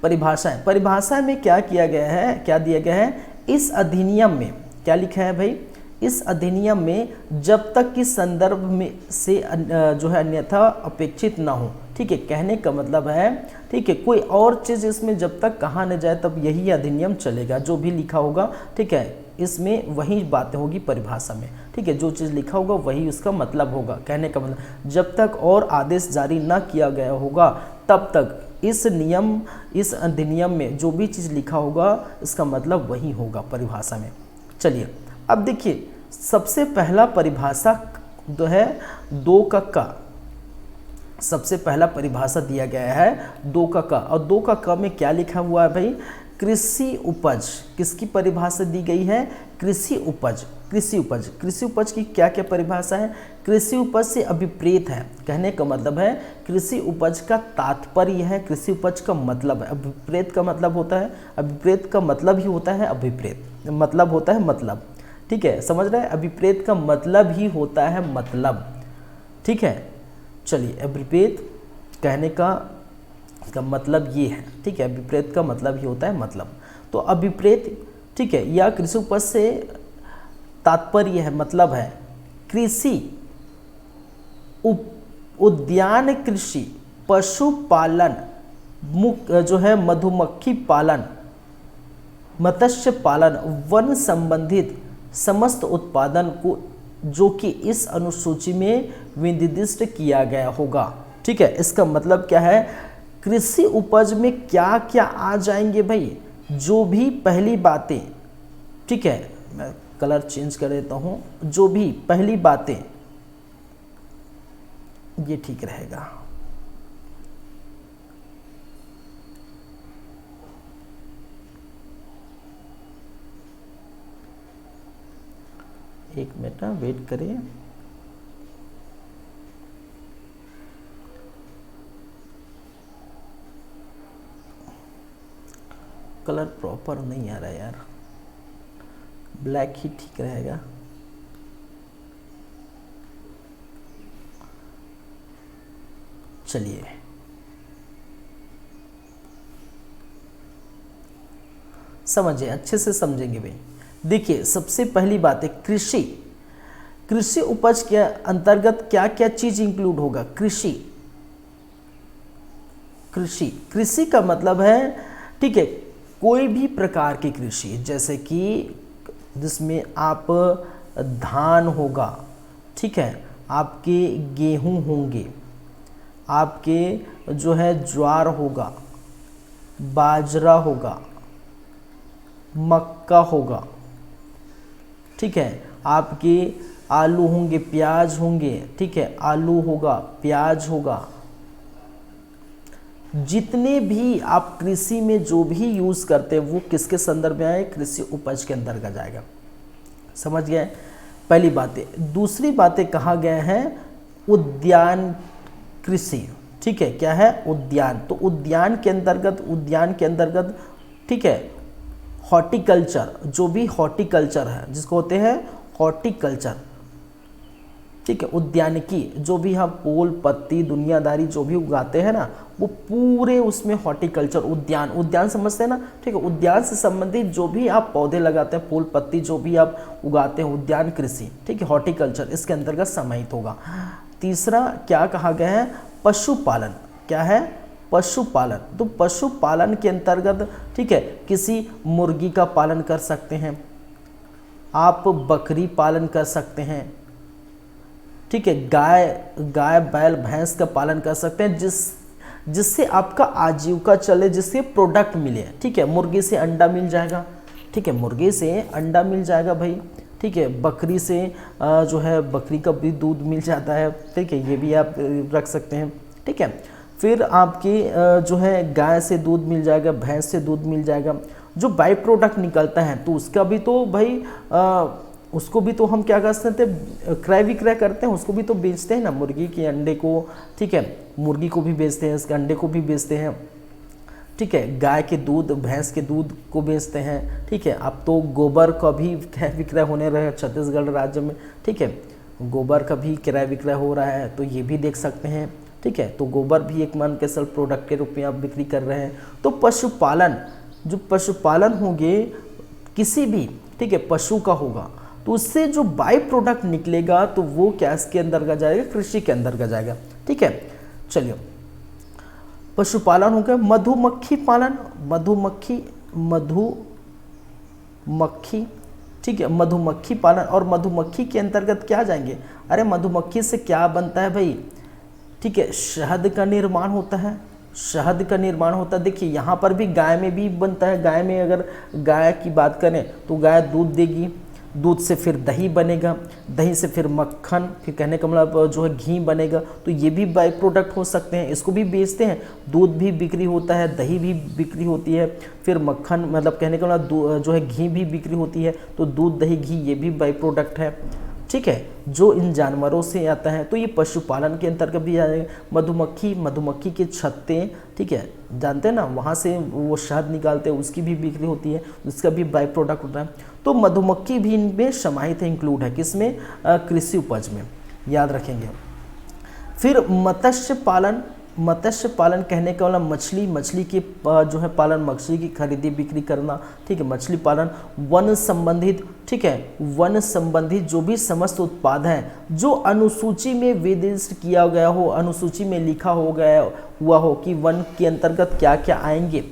परिभाषाएं, परिभाषा में क्या किया गया है, क्या दिया गया है, इस अधिनियम में क्या लिखा है भाई, इस अधिनियम में जब तक कि संदर्भ में से जो है अन्यथा अपेक्षित ना हो, ठीक है, कहने का मतलब है, ठीक है, कोई और चीज़ इसमें जब तक कहा न जाए तब यही अधिनियम चलेगा, जो भी लिखा होगा, ठीक है, इसमें वही बातें होगी परिभाषा में, ठीक है, जो चीज़ लिखा होगा वही उसका मतलब होगा, कहने का मतलब जब तक और आदेश जारी ना किया गया होगा तब तक इस अधिनियम में जो भी चीज़ लिखा होगा इसका मतलब वही होगा परिभाषा में। चलिए अब देखिए, सबसे पहला परिभाषा जो है दो का, सबसे पहला परिभाषा दिया गया है दो का, और दो का में क्या लिखा हुआ है भाई, कृषि उपज। किसकी परिभाषा दी गई है, कृषि उपज। कृषि उपज, कृषि उपज की क्या क्या परिभाषा है, कृषि उपज से अभिप्रेत है, कहने का मतलब है कृषि उपज का तात्पर्य है, कृषि उपज का मतलब है, अभिप्रेत का मतलब होता है, अभिप्रेत का मतलब ही होता है अभिप्रेत, मतलब होता है मतलब, ठीक है, समझ रहे हैं, अभिप्रेत का मतलब ही होता है मतलब, ठीक है। चलिए अभिप्रेत कहने का मतलब ये है, ठीक है, अभिप्रेत का मतलब ही होता है मतलब, तो अभिप्रेत, ठीक है, या कृषि उपज से तात्पर्य है, मतलब है कृषि, उद्यान कृषि, पशुपालन, जो है मधुमक्खी पालन, मत्स्य पालन, वन संबंधित समस्त उत्पादन को जो कि इस अनुसूची में विनिर्दिष्ट किया गया होगा, ठीक है। इसका मतलब क्या है, कृषि उपज में क्या क्या आ जाएंगे भाई, जो भी पहली बातें, ठीक है, मैं कलर चेंज कर देता हूँ, जो भी पहली बातें, ये ठीक रहेगा, एक मिनट वेट करिए। कलर प्रॉपर नहीं आ रहा है यार, ब्लैक ही ठीक रहेगा। चलिए समझिए, अच्छे से समझेंगे भाई। देखिए सबसे पहली बात है कृषि, कृषि उपज के अंतर्गत क्या क्या चीज इंक्लूड होगा, कृषि, कृषि, कृषि का मतलब है, ठीक है, कोई भी प्रकार की कृषि, जैसे कि जिसमें आप धान होगा, ठीक है, आपके गेहूं होंगे, आपके जो है ज्वार होगा, बाजरा होगा, मक्का होगा, ठीक है, आपके आलू होंगे, प्याज होंगे, ठीक है, आलू होगा, प्याज होगा, जितने भी आप कृषि में जो भी यूज करते हैं वो किसके संदर्भ में आए, कृषि उपज के अंतर्गत जाएगा, समझ गए, पहली बातें। दूसरी बातें कहा गया है उद्यान कृषि, ठीक है, क्या है, उद्यान, तो उद्यान के अंतर्गत, ठीक है, हॉर्टिकल्चर, जो भी हॉर्टिकल्चर है जिसको होते हैं हॉर्टिकल्चर, ठीक है, उद्यानिकी, जो भी हम फूल पत्ती दुनियादारी जो भी उगाते हैं ना वो पूरे उसमें हॉर्टिकल्चर, उद्यान, उद्यान समझते हैं ना, ठीक है, उद्यान से संबंधित जो भी आप पौधे लगाते हैं, फूल पत्ती जो भी आप उगाते हैं, उद्यान कृषि, ठीक है, हॉर्टिकल्चर इसके अंतर्गत समाहित होगा। तीसरा क्या कहा गया है, पशुपालन, क्या है, पशुपालन, तो पशुपालन के अंतर्गत, ठीक है, किसी मुर्गी का पालन कर सकते हैं आप, बकरी पालन कर सकते हैं, ठीक है, गाय बैल भैंस का पालन कर सकते हैं, जिससे आपका आजीविका चले, जिससे प्रोडक्ट मिले। ठीक है, मुर्गी से अंडा मिल जाएगा। ठीक है, मुर्गी से अंडा मिल जाएगा भाई। ठीक है, बकरी से जो है बकरी का भी दूध मिल जाता है। ठीक है, ये भी आप रख सकते हैं। ठीक है, फिर आपकी जो है गाय से दूध मिल जाएगा, भैंस से दूध मिल जाएगा। जो बाई प्रोडक्ट निकलता है तो उसका भी तो भाई उसको भी तो हम क्या कर सकते हैं, क्रय विक्रय करते हैं, उसको भी तो बेचते हैं ना, मुर्गी के अंडे को। ठीक है, मुर्गी को भी बेचते हैं, इसके अंडे को भी बेचते हैं। ठीक है, गाय के दूध, भैंस के दूध को बेचते हैं। ठीक है, अब तो गोबर का भी क्रय विक्रय होने रहे छत्तीसगढ़ राज्य में। ठीक है, गोबर का भी क्रय विक्रय हो रहा है, तो ये भी देख सकते हैं। ठीक है, तो गोबर भी एक मान के सेल्फ प्रोडक्ट के रूप में आप बिक्री कर रहे हैं। तो पशुपालन, जो पशुपालन होंगे किसी भी, ठीक है, पशु का होगा, तो उससे जो बाई प्रोडक्ट निकलेगा तो वो क्या इसके अंदर जाएगा, कृषि के अंदर जाएगा। ठीक है, चलिए, पशुपालन हो गया। मधुमक्खी पालन, मधुमक्खी, ठीक है, मधुमक्खी पालन। और मधुमक्खी के अंतर्गत क्या जाएंगे, अरे मधुमक्खी से क्या बनता है भाई, ठीक है, शहद का निर्माण होता है, शहद का निर्माण होता है। देखिए यहाँ पर भी गाय में भी बनता है। गाय में अगर गाय की बात करें तो गाय दूध देगी, दूध से फिर दही बनेगा, दही से फिर मक्खन, फिर कहने का मतलब जो है घी बनेगा। तो ये भी बाई प्रोडक्ट हो सकते हैं, इसको भी बेचते हैं। दूध भी बिक्री होता है, दही भी बिक्री होती है, फिर मक्खन मतलब कहने का मतलब जो है घी भी बिक्री होती है। तो दूध, दही, घी ये भी बाई प्रोडक्ट है। ठीक है, जो इन जानवरों से आता है, तो ये पशुपालन के अंतर्गत भी आ जाएगा। मधुमक्खी के छत्ते, ठीक है, जानते हैं ना, वहाँ से वो शहद निकालते हैं, उसकी भी बिक्री होती है, उसका भी बाई प्रोडक्ट होता है। तो मधुमक्खी भी इनमें समाहित है, इंक्लूड है, किसमें, कृषि उपज में, याद रखेंगे। फिर मत्स्य पालन कहने का मतलब मछली की जो है पालन, मछली की खरीदी बिक्री करना। ठीक है, मछली पालन। वन संबंधित, ठीक है, वन संबंधित जो भी समस्त उत्पाद हैं जो अनुसूची में निर्दिष्ट किया गया हो, अनुसूची में लिखा हो गया हुआ हो कि वन के अंतर्गत क्या क्या आएंगे,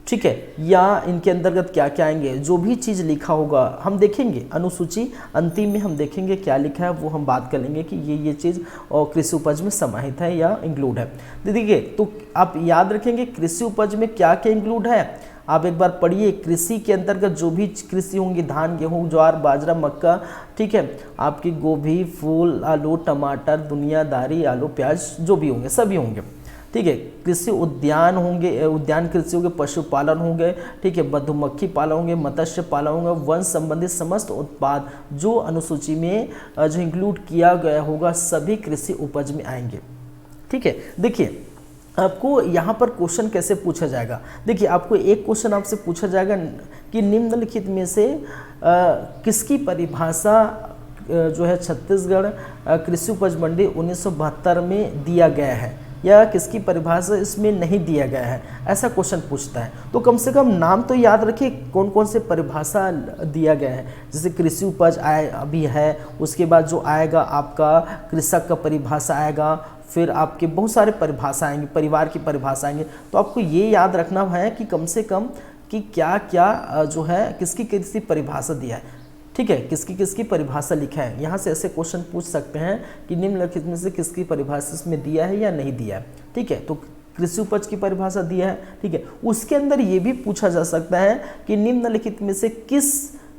ठीक है, या इनके अंतर्गत क्या क्या आएंगे, जो भी चीज़ लिखा होगा हम देखेंगे अनुसूची अंतिम में, हम देखेंगे क्या लिखा है, वो हम बात कर लेंगे कि ये चीज़ और कृषि उपज में समाहित है या इंक्लूड है। देखिए, तो आप याद रखेंगे कृषि उपज में क्या क्या इंक्लूड है। आप एक बार पढ़िए, कृषि के अंतर्गत जो भी कृषि होंगी, धान, गेहूँ, ज्वार, बाजरा, मक्का, ठीक है, आपकी गोभी, फूल, आलू, टमाटर, दुनियादारी, आलू, प्याज, जो भी होंगे सभी होंगे। ठीक है, कृषि उद्यान होंगे, उद्यान कृषि होंगे, पशुपालन होंगे, ठीक है, मधुमक्खी पालन होंगे, मत्स्य पालन होंगे, वन संबंधित समस्त उत्पाद जो अनुसूची में जो इंक्लूड किया गया होगा सभी कृषि उपज में आएंगे। ठीक है, देखिए आपको यहाँ पर क्वेश्चन कैसे पूछा जाएगा। देखिए, आपको एक क्वेश्चन आपसे पूछा जाएगा कि निम्नलिखित में से किसकी परिभाषा जो है छत्तीसगढ़ कृषि उपज मंडी 1972 में दिया गया है, या किसकी परिभाषा इसमें नहीं दिया गया है, ऐसा क्वेश्चन पूछता है। तो कम से कम नाम तो याद रखिए कौन कौन से परिभाषा दिया गया है। जैसे कृषि उपज अभी है, उसके बाद जो आएगा आपका कृषक का परिभाषा आएगा, फिर आपके बहुत सारे परिभाषा आएंगे, परिवार की परिभाषा आएंगे। तो आपको ये याद रखना है कि कम से कम कि क्या क्या जो है किसकी किसकी परिभाषा दिया है। ठीक है, किसकी किसकी परिभाषा लिखा है, यहाँ से ऐसे क्वेश्चन पूछ सकते हैं कि निम्नलिखित में से किसकी परिभाषा इसमें दिया है या नहीं दिया है। ठीक है, तो कृषि उपज की परिभाषा दिया है। ठीक है, उसके अंदर ये भी पूछा जा सकता है कि निम्नलिखित में से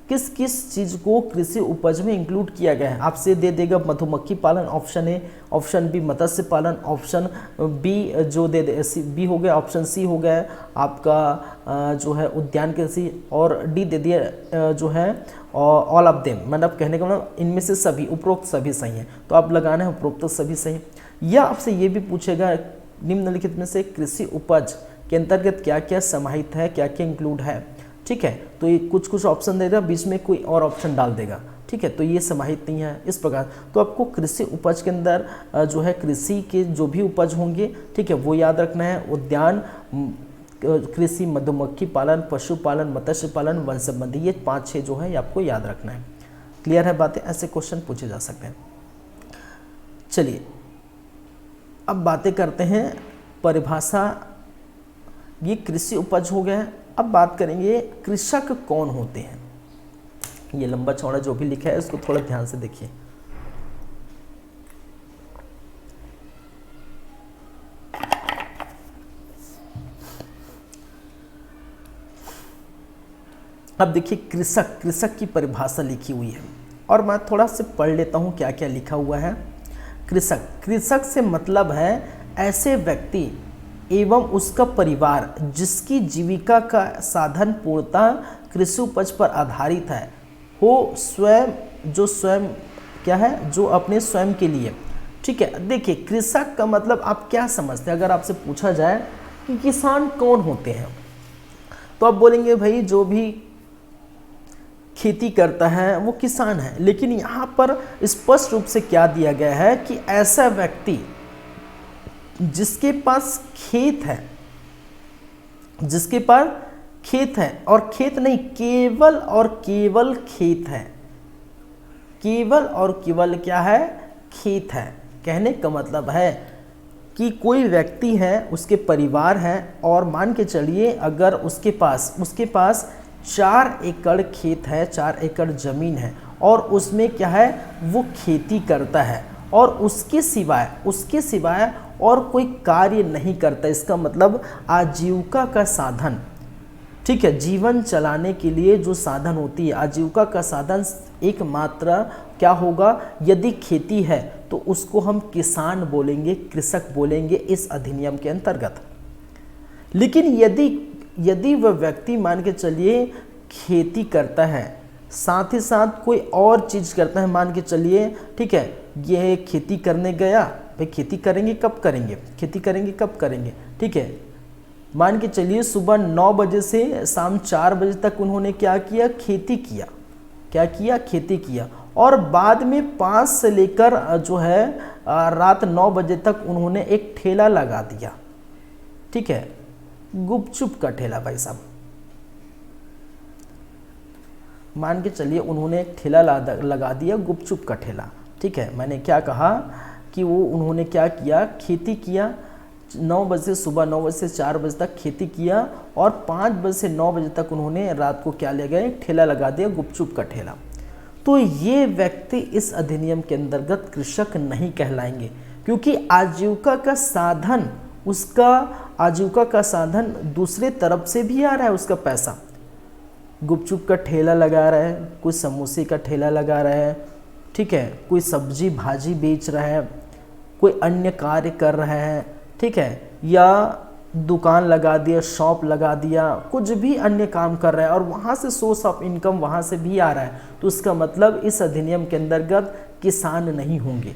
किस चीज़ को कृषि उपज में इंक्लूड किया गया है। आपसे दे देगा मधुमक्खी पालन ऑप्शन ए, ऑप्शन बी मत्स्य पालन, ऑप्शन बी जो दे दे बी हो गया, ऑप्शन सी हो गया आपका जो है उद्यान कृषि, और डी दे दिया जो है ऑल ऑफ देम, मतलब कहने का मतलब इनमें से सभी, उपरोक्त सभी सही हैं। तो आप लगाना है उपरोक्त सभी सही। या आपसे ये भी पूछेगा निम्नलिखित में से कृषि उपज के अंतर्गत क्या क्या समाहित है, क्या क्या इंक्लूड है। ठीक है, तो ये कुछ ऑप्शन देगा, बीच में कोई और ऑप्शन डाल देगा। ठीक है, तो ये समाहित नहीं है इस प्रकार। तो आपको कृषि उपज के अंदर जो है कृषि के जो भी उपज होंगे, ठीक है, वो याद रखना है। उद्यान कृषि, मधुमक्खी पालन, पशुपालन, मत्स्य पालन, वन संबंधी, ये 5-6 जो है आपको याद रखना है। क्लियर है बातें, ऐसे क्वेश्चन पूछे जा सकते हैं। चलिए अब बातें करते हैं परिभाषा, ये कृषि उपज हो गया है। अब बात करेंगे कृषक कौन होते हैं। ये लंबा चौड़ा जो भी लिखा है उसको थोड़ा ध्यान से देखिए। अब देखिए कृषक, कृषक की परिभाषा लिखी हुई है और मैं थोड़ा से पढ़ लेता हूँ क्या क्या लिखा हुआ है। कृषक, कृषक से मतलब है ऐसे व्यक्ति एवं उसका परिवार जिसकी जीविका का साधन पूर्णतः कृषि उपज पर आधारित है, हो स्वयं, जो स्वयं क्या है, जो अपने स्वयं के लिए। ठीक है, देखिए कृषक का मतलब आप क्या समझते हैं? अगर आपसे पूछा जाए कि किसान कौन होते हैं, तो आप बोलेंगे भाई जो भी खेती करता है वो किसान है। लेकिन यहाँ पर स्पष्ट रूप से क्या दिया गया है कि ऐसा व्यक्ति जिसके पास खेत है, जिसके पास खेत है, और खेत नहीं, केवल और केवल खेत है, केवल और केवल क्या है, खेत है। कहने का मतलब है कि कोई व्यक्ति है, उसके परिवार है, और मान के चलिए अगर उसके पास 4 एकड़ खेत है, 4 एकड़ ज़मीन है, और उसमें क्या है, वो खेती करता है और उसके सिवाय और कोई कार्य नहीं करता। इसका मतलब आजीविका का साधन, ठीक है, जीवन चलाने के लिए जो साधन होती है, आजीविका का साधन एकमात्र क्या होगा, यदि खेती है तो उसको हम किसान बोलेंगे, कृषक बोलेंगे इस अधिनियम के अंतर्गत। लेकिन यदि वह व्यक्ति मान के चलिए खेती करता है, साथ ही साथ कोई और चीज़ करता है, मान के चलिए ठीक है, ये खेती करने गया, भाई खेती करेंगे कब करेंगे, खेती करेंगे कब करेंगे, ठीक है, मान के चलिए सुबह 9 बजे से शाम 4 बजे तक उन्होंने क्या किया, खेती किया, क्या किया, खेती किया, और बाद में 5 से लेकर जो है रात 9 बजे तक उन्होंने एक ठेला लगा दिया। ठीक है, गुपचुप का ठेला, भाई साहब मान के चलिए उन्होंने एक ठेला लगा दिया, गुपचुप का ठेला। ठीक है, मैंने क्या कहा कि वो उन्होंने क्या किया, खेती किया, 9 बजे, सुबह 9 बजे से 4 बजे तक खेती किया, और 5 बजे से 9 बजे तक उन्होंने रात को क्या ले गए, ठेला लगा दिया, गुपचुप का ठेला। तो ये व्यक्ति इस अधिनियम के अंतर्गत कृषक नहीं कहलाएंगे, क्योंकि आजीविका का साधन, उसका आजीविका का साधन दूसरे तरफ से भी आ रहा है, उसका पैसा, गुपचुप का ठेला लगा रहा है, कोई समोसे का ठेला लगा रहा है, ठीक है, कोई सब्जी भाजी बेच रहा है, कोई अन्य कार्य कर रहा है, ठीक है, या दुकान लगा दिया, शॉप लगा दिया, कुछ भी अन्य काम कर रहा है, और वहाँ से सोर्स ऑफ इनकम वहाँ से भी आ रहा है, तो उसका मतलब इस अधिनियम के अंतर्गत किसान नहीं होंगे।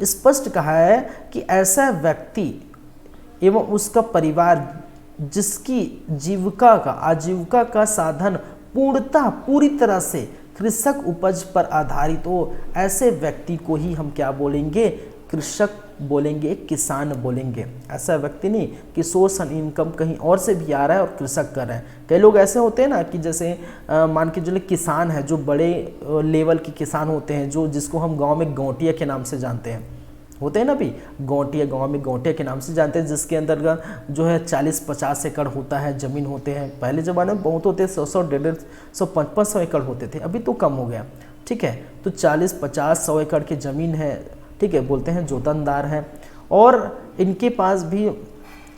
स्पष्ट कहा है कि ऐसा व्यक्ति एवं उसका परिवार जिसकी आजीविका का साधन पूरी तरह से कृषक उपज पर आधारित हो, ऐसे व्यक्ति को ही हम क्या बोलेंगे, कृषक बोलेंगे, किसान बोलेंगे। ऐसा व्यक्ति नहीं कि सोर्स ऑफ इनकम कहीं और से भी आ रहा है और कृषक कर रहे हैं। कई लोग ऐसे होते हैं ना कि जैसे मान के चलिए किसान है, जो बड़े लेवल के किसान होते हैं, जो जिसको हम गांव में गौटिया के नाम से जानते हैं, होते हैं ना भी, गौटिया, गांव में गौटिया के नाम से जानते हैं, जिसके अंदर जो है 40-50 एकड़ होता है, ज़मीन होते हैं। पहले ज़माने में बहुत होते, 100-100, 150, 500 एकड़ होते थे, अभी तो कम हो गया। ठीक है, तो 40-50-100 एकड़ की ज़मीन है, ठीक है, बोलते हैं जोतनदार हैं, और इनके पास भी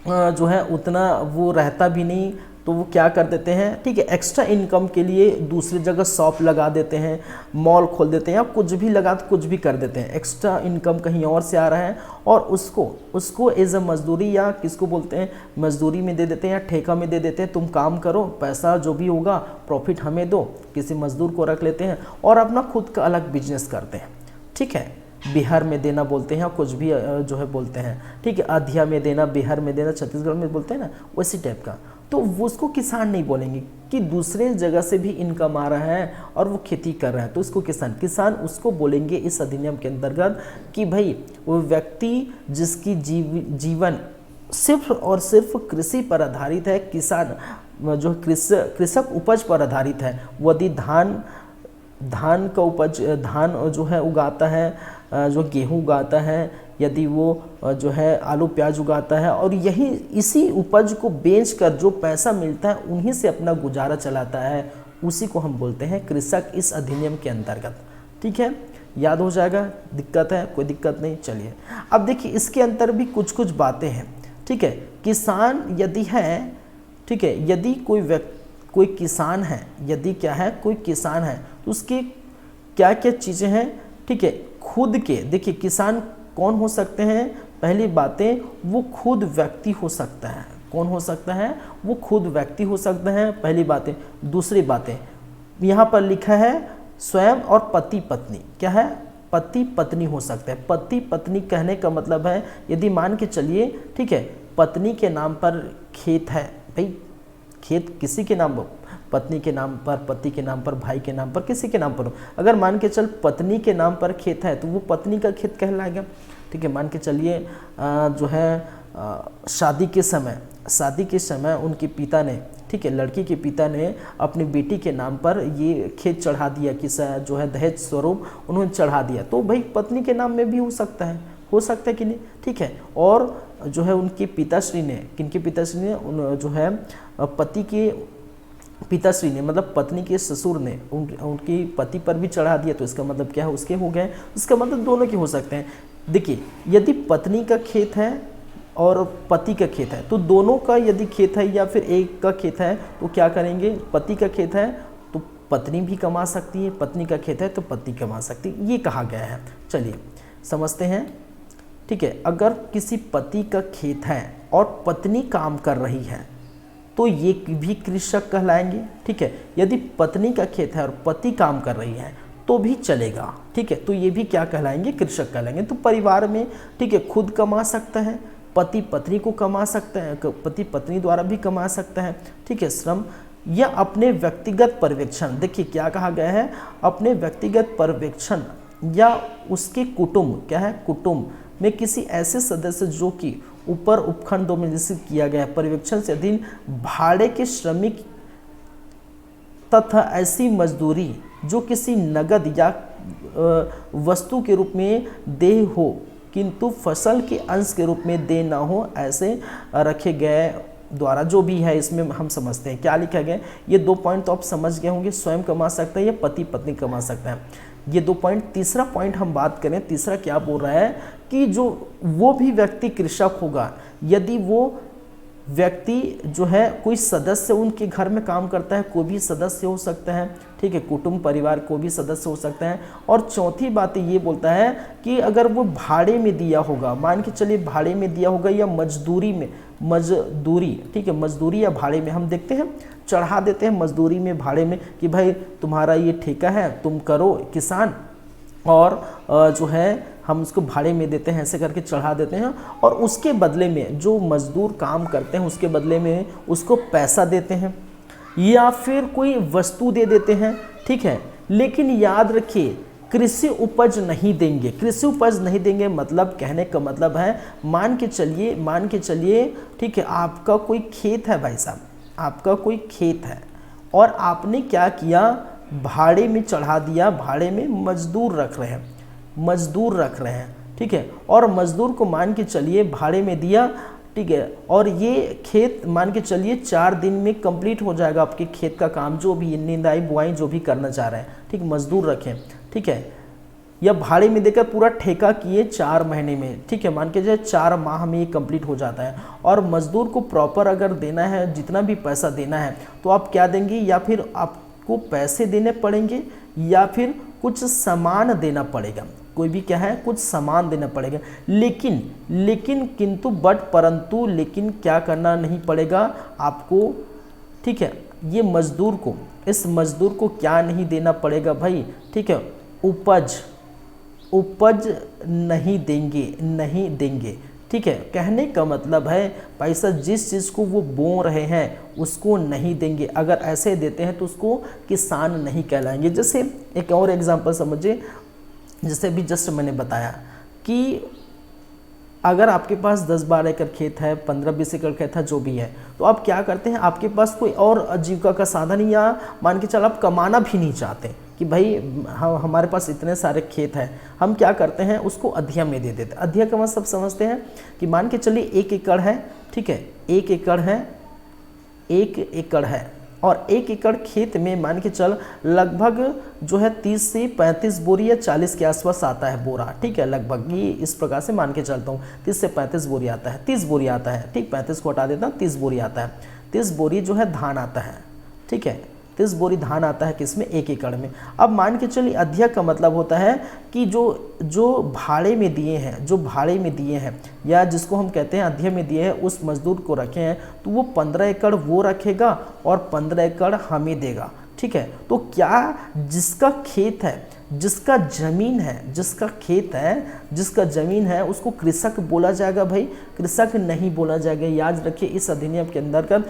जो है उतना वो रहता भी नहीं, तो वो क्या कर देते हैं, ठीक है, एक्स्ट्रा इनकम के लिए दूसरी जगह शॉप लगा देते हैं, मॉल खोल देते हैं, या कुछ भी लगा तो कुछ भी कर देते हैं, एक्स्ट्रा इनकम कहीं और से आ रहा है, और उसको एज अ मजदूरी, या किसको बोलते हैं, मजदूरी में दे देते हैं या ठेका में दे देते हैं, तुम काम करो, पैसा जो भी होगा प्रॉफिट हमें दो, किसी मजदूर को रख लेते हैं और अपना खुद का अलग बिजनेस करते हैं। ठीक है, बिहार में देना बोलते हैं, कुछ भी जो है बोलते हैं, ठीक है, अधिया में देना, बिहार में देना, छत्तीसगढ़ में बोलते हैं ना, वैसी टाइप का। तो वो उसको किसान नहीं बोलेंगे कि दूसरे जगह से भी इनकम आ रहा है और वो खेती कर रहा है, तो इसको किसान उसको बोलेंगे इस अधिनियम के अंतर्गत कि भाई वो व्यक्ति जिसकी जीवन सिर्फ और सिर्फ कृषि पर आधारित है, किसान जो कृषक उपज पर आधारित है, यदि धान का उपज, धान जो है उगाता है, जो गेहूँ उगाता है, यदि वो जो है आलू प्याज उगाता है, और इसी उपज को बेचकर जो पैसा मिलता है उन्हीं से अपना गुजारा चलाता है, उसी को हम बोलते हैं कृषक इस अधिनियम के अंतर्गत। ठीक है, याद हो जाएगा, दिक्कत है, कोई दिक्कत नहीं। चलिए अब देखिए इसके अंदर भी कुछ बातें हैं। ठीक है, किसान यदि है, ठीक है, यदि कोई किसान है, यदि क्या है कोई किसान है तो उसकी क्या क्या चीज़ें हैं, ठीक है, खुद के, देखिए किसान कौन हो सकते हैं, पहली बातें वो खुद व्यक्ति हो सकता है, कौन हो सकता है, वो खुद व्यक्ति हो सकता है, पहली बातें। दूसरी बातें यहाँ पर लिखा है स्वयं और पति पत्नी, क्या है, पति पत्नी हो सकते हैं। पति पत्नी कहने का मतलब है यदि मान के चलिए, ठीक है, पत्नी के नाम पर खेत है, भाई खेत किसी के नाम पर, पत्नी के नाम पर, पति के नाम पर, भाई के नाम पर, किसी के नाम पर हो, अगर मान के चल पत्नी के नाम पर खेत है तो वो पत्नी का खेत कहलाएगा, ठीक है। मान के चलिए जो है शादी के समय उनके पिता ने, ठीक है, लड़की के पिता ने अपनी बेटी के नाम पर ये खेत चढ़ा दिया, कि जो है दहेज स्वरूप उन्होंने चढ़ा दिया, तो भाई पत्नी के नाम में भी हो सकता है कि नहीं, ठीक है। और जो है उनके पिताश्री ने, किनके पिताश्री ने, जो है पति के पिताश्री ने, मतलब पत्नी के ससुर ने उनकी पति पर भी चढ़ा दिया, तो इसका मतलब क्या है, उसके हो गए, इसका मतलब दोनों के हो सकते हैं। देखिए यदि पत्नी का खेत है और पति का खेत है तो दोनों का यदि खेत है या फिर एक का खेत है तो क्या करेंगे, पति का खेत है तो पत्नी भी कमा सकती है, पत्नी का खेत है तो पति कमा सकती है, ये कहा गया है। चलिए समझते हैं, ठीक है। अगर किसी पति का खेत है और पत्नी काम कर रही है तो ये भी कृषक कहलाएंगे, ठीक है। यदि पत्नी का खेत है और पति काम कर रही है तो भी चलेगा, ठीक है, तो ये भी क्या कहलाएंगे, कृषक कहलाएंगे। तो परिवार में, ठीक है, खुद कमा सकता है, पति पत्नी को कमा सकते हैं, पति पत्नी द्वारा भी कमा सकता है, ठीक है, श्रम या अपने व्यक्तिगत पर्यवेक्षण, देखिए क्या कहा गया है, अपने व्यक्तिगत पर्यवेक्षण या उसके कुटुंब, क्या है, कुटुंब में किसी ऐसे सदस्य जो कि ऊपर उपखंड 2 में निश्चित किया गया है, पर्यवेक्षण से अधीन भाड़े के श्रमिक तथा ऐसी मजदूरी जो किसी नगद या वस्तु के रूप में दे हो किंतु फसल के अंश के रूप में दे ना हो, ऐसे रखे गए द्वारा, जो भी है इसमें हम समझते हैं क्या लिखा गया। ये 2 पॉइंट तो आप समझ गए होंगे, स्वयं कमा सकता है या पति पत्नी कमा सकता है, ये 2 पॉइंट। तीसरा पॉइंट हम बात करें, तीसरा क्या बोल रहा है कि जो वो भी व्यक्ति कृषक होगा यदि वो व्यक्ति जो है कोई सदस्य उनके घर में काम करता है, कोई भी सदस्य हो सकता है, ठीक है, कुटुंब परिवार को भी सदस्य हो सकता है। और चौथी बात ये बोलता है कि अगर वो भाड़े में दिया होगा, मान के चलिए भाड़े में दिया होगा या मजदूरी, ठीक है, मजदूरी या भाड़े में, हम देखते हैं चढ़ा देते हैं मजदूरी में, भाड़े में, कि भाई तुम्हारा ये ठेका है, तुम करो किसान, और जो है हम उसको भाड़े में देते हैं, ऐसे करके चढ़ा देते हैं, और उसके बदले में जो मजदूर काम करते हैं उसके बदले में उसको पैसा देते हैं या फिर कोई वस्तु दे देते हैं, ठीक है। लेकिन याद रखिए कृषि उपज नहीं देंगे, कृषि उपज नहीं देंगे मतलब, कहने का मतलब है, मान के चलिए, ठीक है, आपका कोई खेत है भाई साहब, आपका कोई खेत है और आपने क्या किया, भाड़े में चढ़ा दिया, भाड़े में मजदूर रख रहे हैं, ठीक है, और मजदूर को मान के चलिए भाड़े में दिया, ठीक है, और ये खेत मान के चलिए 4 दिन में कंप्लीट हो जाएगा आपके खेत का काम, जो भी निंदाई बुआई जो भी करना चाह रहे हैं, ठीक, मजदूर रखें, ठीक है, या भाड़े में देकर पूरा ठेका किए 4 महीने में, ठीक है, मान के चलिए 4 माह में ये कंप्लीट हो जाता है। और मजदूर को प्रॉपर अगर देना है, जितना भी पैसा देना है तो आप क्या देंगे, या फिर आपको पैसे देने पड़ेंगे या फिर कुछ सामान देना पड़ेगा, कोई भी क्या है, कुछ सामान देना पड़ेगा, लेकिन किंतु परंतु लेकिन क्या करना नहीं पड़ेगा आपको, ठीक है, ये मजदूर को, इस मजदूर को क्या नहीं देना पड़ेगा भाई, ठीक है, उपज नहीं देंगे, ठीक है। कहने का मतलब है पैसा जिस चीज़ को वो बो रहे हैं उसको नहीं देंगे, अगर ऐसे देते हैं तो उसको किसान नहीं कहलाएंगे। जैसे एक और एग्जांपल समझिए, जैसे भी जस्ट मैंने बताया कि अगर आपके पास 10-12 एकड़ खेत है, 15-20 एकड़ खेत है, जो भी है, तो आप क्या करते हैं, आपके पास कोई और आजीविका का साधन, या मान के चल आप कमाना भी नहीं चाहते कि भाई हमारे पास इतने सारे खेत हैं, हम क्या करते हैं उसको अधिया में दे देते हैं। अधिया का मतलब सब समझते हैं कि मान के चलिए 1 एकड़ है, ठीक है, 1 एकड़ है और 1 एकड़ खेत में मान के चल लगभग जो है 30 से 35 बोरी या 40 के आसपास आता है बोरा, ठीक है, लगभग ये इस प्रकार से मान के चलता हूँ, 30 से 35 बोरी आता है, 30 बोरी आता है, ठीक, 35 को हटा देता हूँ, 30 बोरी आता है, 30 बोरी जो है धान आता है, ठीक है। 30 बोरी धान आता है किसमें, 1 एकड़ में। अब मान के चलिए अध्यय का मतलब होता है कि जो भाड़े में दिए हैं, जो भाड़े में दिए हैं या जिसको हम कहते हैं अध्यय में दिए हैं, उस मजदूर को रखे हैं तो वो 15 एकड़ वो रखेगा और 15 एकड़ हमें देगा, ठीक है। तो क्या जिसका खेत है, जिसका जमीन है, जिसका खेत है, जिसका जमीन है, उसको कृषक बोला जाएगा भाई? कृषक नहीं बोला जाएगा। याद रखिए इस अधिनियम के अंतर्गत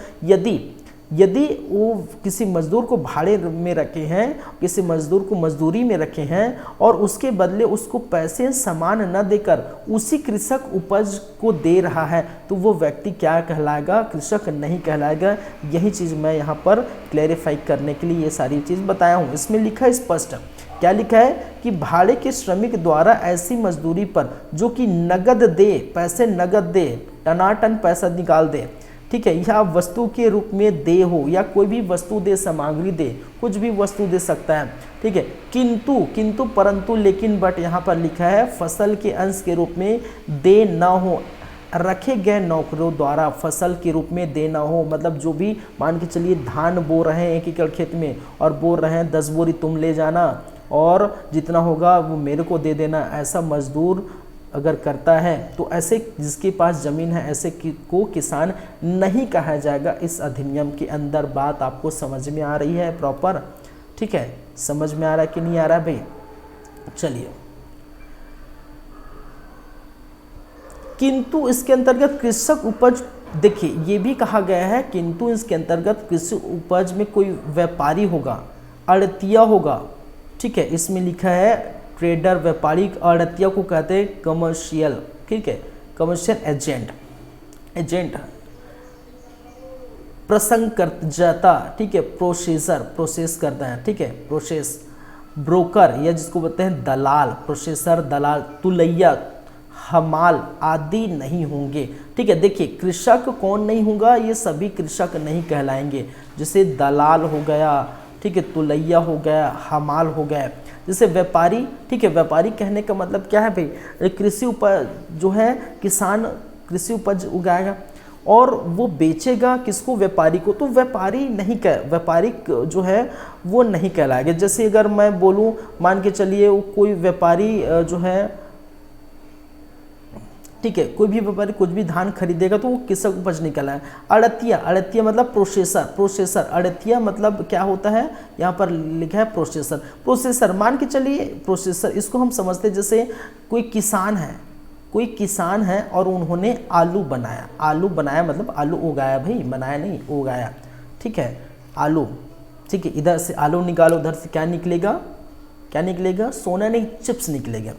यदि वो किसी मजदूर को भाड़े में रखे हैं, किसी मजदूर को मजदूरी में रखे हैं और उसके बदले उसको पैसे समान न देकर उसी कृषक उपज को दे रहा है, तो वो व्यक्ति क्या कहलाएगा? कृषक नहीं कहलाएगा। यही चीज़ मैं यहाँ पर क्लैरिफाई करने के लिए ये सारी चीज़ बताया हूँ। इसमें लिखा है स्पष्ट, क्या लिखा है कि भाड़े के श्रमिक द्वारा ऐसी मजदूरी पर जो कि नगद दे, पैसे नगद दे, टनाटन पैसा निकाल दे, ठीक है, या वस्तु के रूप में दे हो, या कोई भी वस्तु दे, सामग्री दे, कुछ भी वस्तु दे सकता है, ठीक है। किंतु परंतु लेकिन बट यहाँ पर लिखा है फसल के अंश के रूप में दे ना हो, रखे गए नौकरों द्वारा फसल के रूप में देना हो। मतलब जो भी मान के चलिए धान बो रहे हैं 1 एकड़ खेत में और बोल रहे हैं 10 बोरी तुम ले जाना और जितना होगा वो मेरे को दे देना, ऐसा मजदूर अगर करता है तो ऐसे जिसके पास ज़मीन है ऐसे को किसान नहीं कहा जाएगा। इस अधिनियम के अंदर बात आपको समझ में आ रही है प्रॉपर, ठीक है? समझ में आ रहा है कि नहीं आ रहा है भाई? चलिए, किंतु इसके अंतर्गत कृषक उपज, देखिए ये भी कहा गया है किंतु इसके अंतर्गत कृषि उपज में कोई व्यापारी होगा, आड़तिया होगा, ठीक है। इसमें लिखा है ट्रेडर, व्यापारी, आड़तिया को कहते हैं कमर्शियल, ठीक है, कमर्शियल एजेंट, प्रसंस्कर्ता, ठीक है, प्रोसेस करता है, ठीक है, प्रोसेस, ब्रोकर या जिसको बोलते हैं दलाल, प्रोसेसर, दलाल, तुलैया, हमाल आदि नहीं होंगे, ठीक है। देखिए कृषक कौन नहीं होगा, ये सभी कृषक नहीं कहलाएंगे। जैसे दलाल हो गया, ठीक है, तुलैया हो गया, हमाल हो गया। जैसे व्यापारी, ठीक है, व्यापारी कहने का मतलब क्या है भाई? कृषि उपज जो है, किसान कृषि उपज उगाएगा और वो बेचेगा किसको? व्यापारी को। तो व्यापारी नहीं व्यापारी जो है वो नहीं कहलाएगा। जैसे अगर मैं बोलूँ, मान के चलिए कोई व्यापारी जो है, ठीक है, कोई भी व्यापारी कुछ भी धान खरीदेगा तो वो कृषक उपज निकला है। अड़तिया मतलब प्रोसेसर, अड़तिया मतलब क्या होता है? यहाँ पर लिखा है प्रोसेसर, मान के चलिए प्रोसेसर, इसको हम समझते हैं जैसे कोई किसान है और उन्होंने आलू बनाया मतलब आलू उगाया भाई, बनाया नहीं, उगाया, ठीक है, आलू, ठीक है। इधर से आलू निकालो, उधर से क्या निकलेगा? सोना नहीं, चिप्स निकलेगा,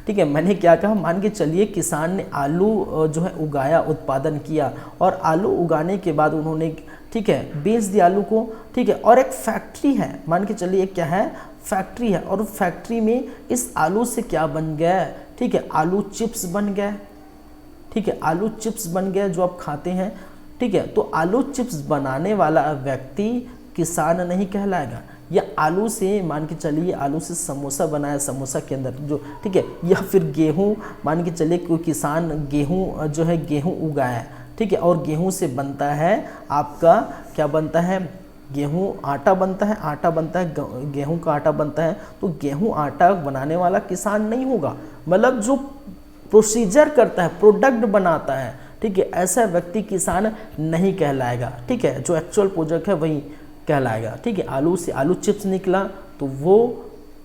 ठीक है। मैंने क्या कहा, मान के चलिए किसान ने आलू जो है उगाया, उत्पादन किया और आलू उगाने के बाद उन्होंने, ठीक है, बेच दिया आलू को, ठीक है। और एक फैक्ट्री है, मान के चलिए क्या है? फैक्ट्री है, और फैक्ट्री में इस आलू से क्या बन गया? ठीक है, आलू चिप्स बन गया, ठीक है, आलू चिप्स बन गया जो आप खाते हैं, ठीक है। तो आलू चिप्स बनाने वाला व्यक्ति किसान नहीं कहलाएगा। या आलू से, मान के चलिए आलू से समोसा बनाया, समोसा के अंदर जो, ठीक है, या फिर गेहूं, मान के चलिए कोई किसान गेहूं जो है गेहूं उगाया, ठीक है, और गेहूं से बनता है आपका क्या बनता है? गेहूं आटा बनता है, गेहूं का आटा बनता है। तो गेहूं आटा बनाने वाला किसान नहीं होगा, मतलब जो प्रोसीजर करता है, प्रोडक्ट बनाता है, ठीक है, ऐसा व्यक्ति किसान नहीं कहलाएगा, ठीक है। जो एक्चुअल प्रोडक्ट है वही कहलाएगा, ठीक है। आलू से आलू चिप्स निकला तो वो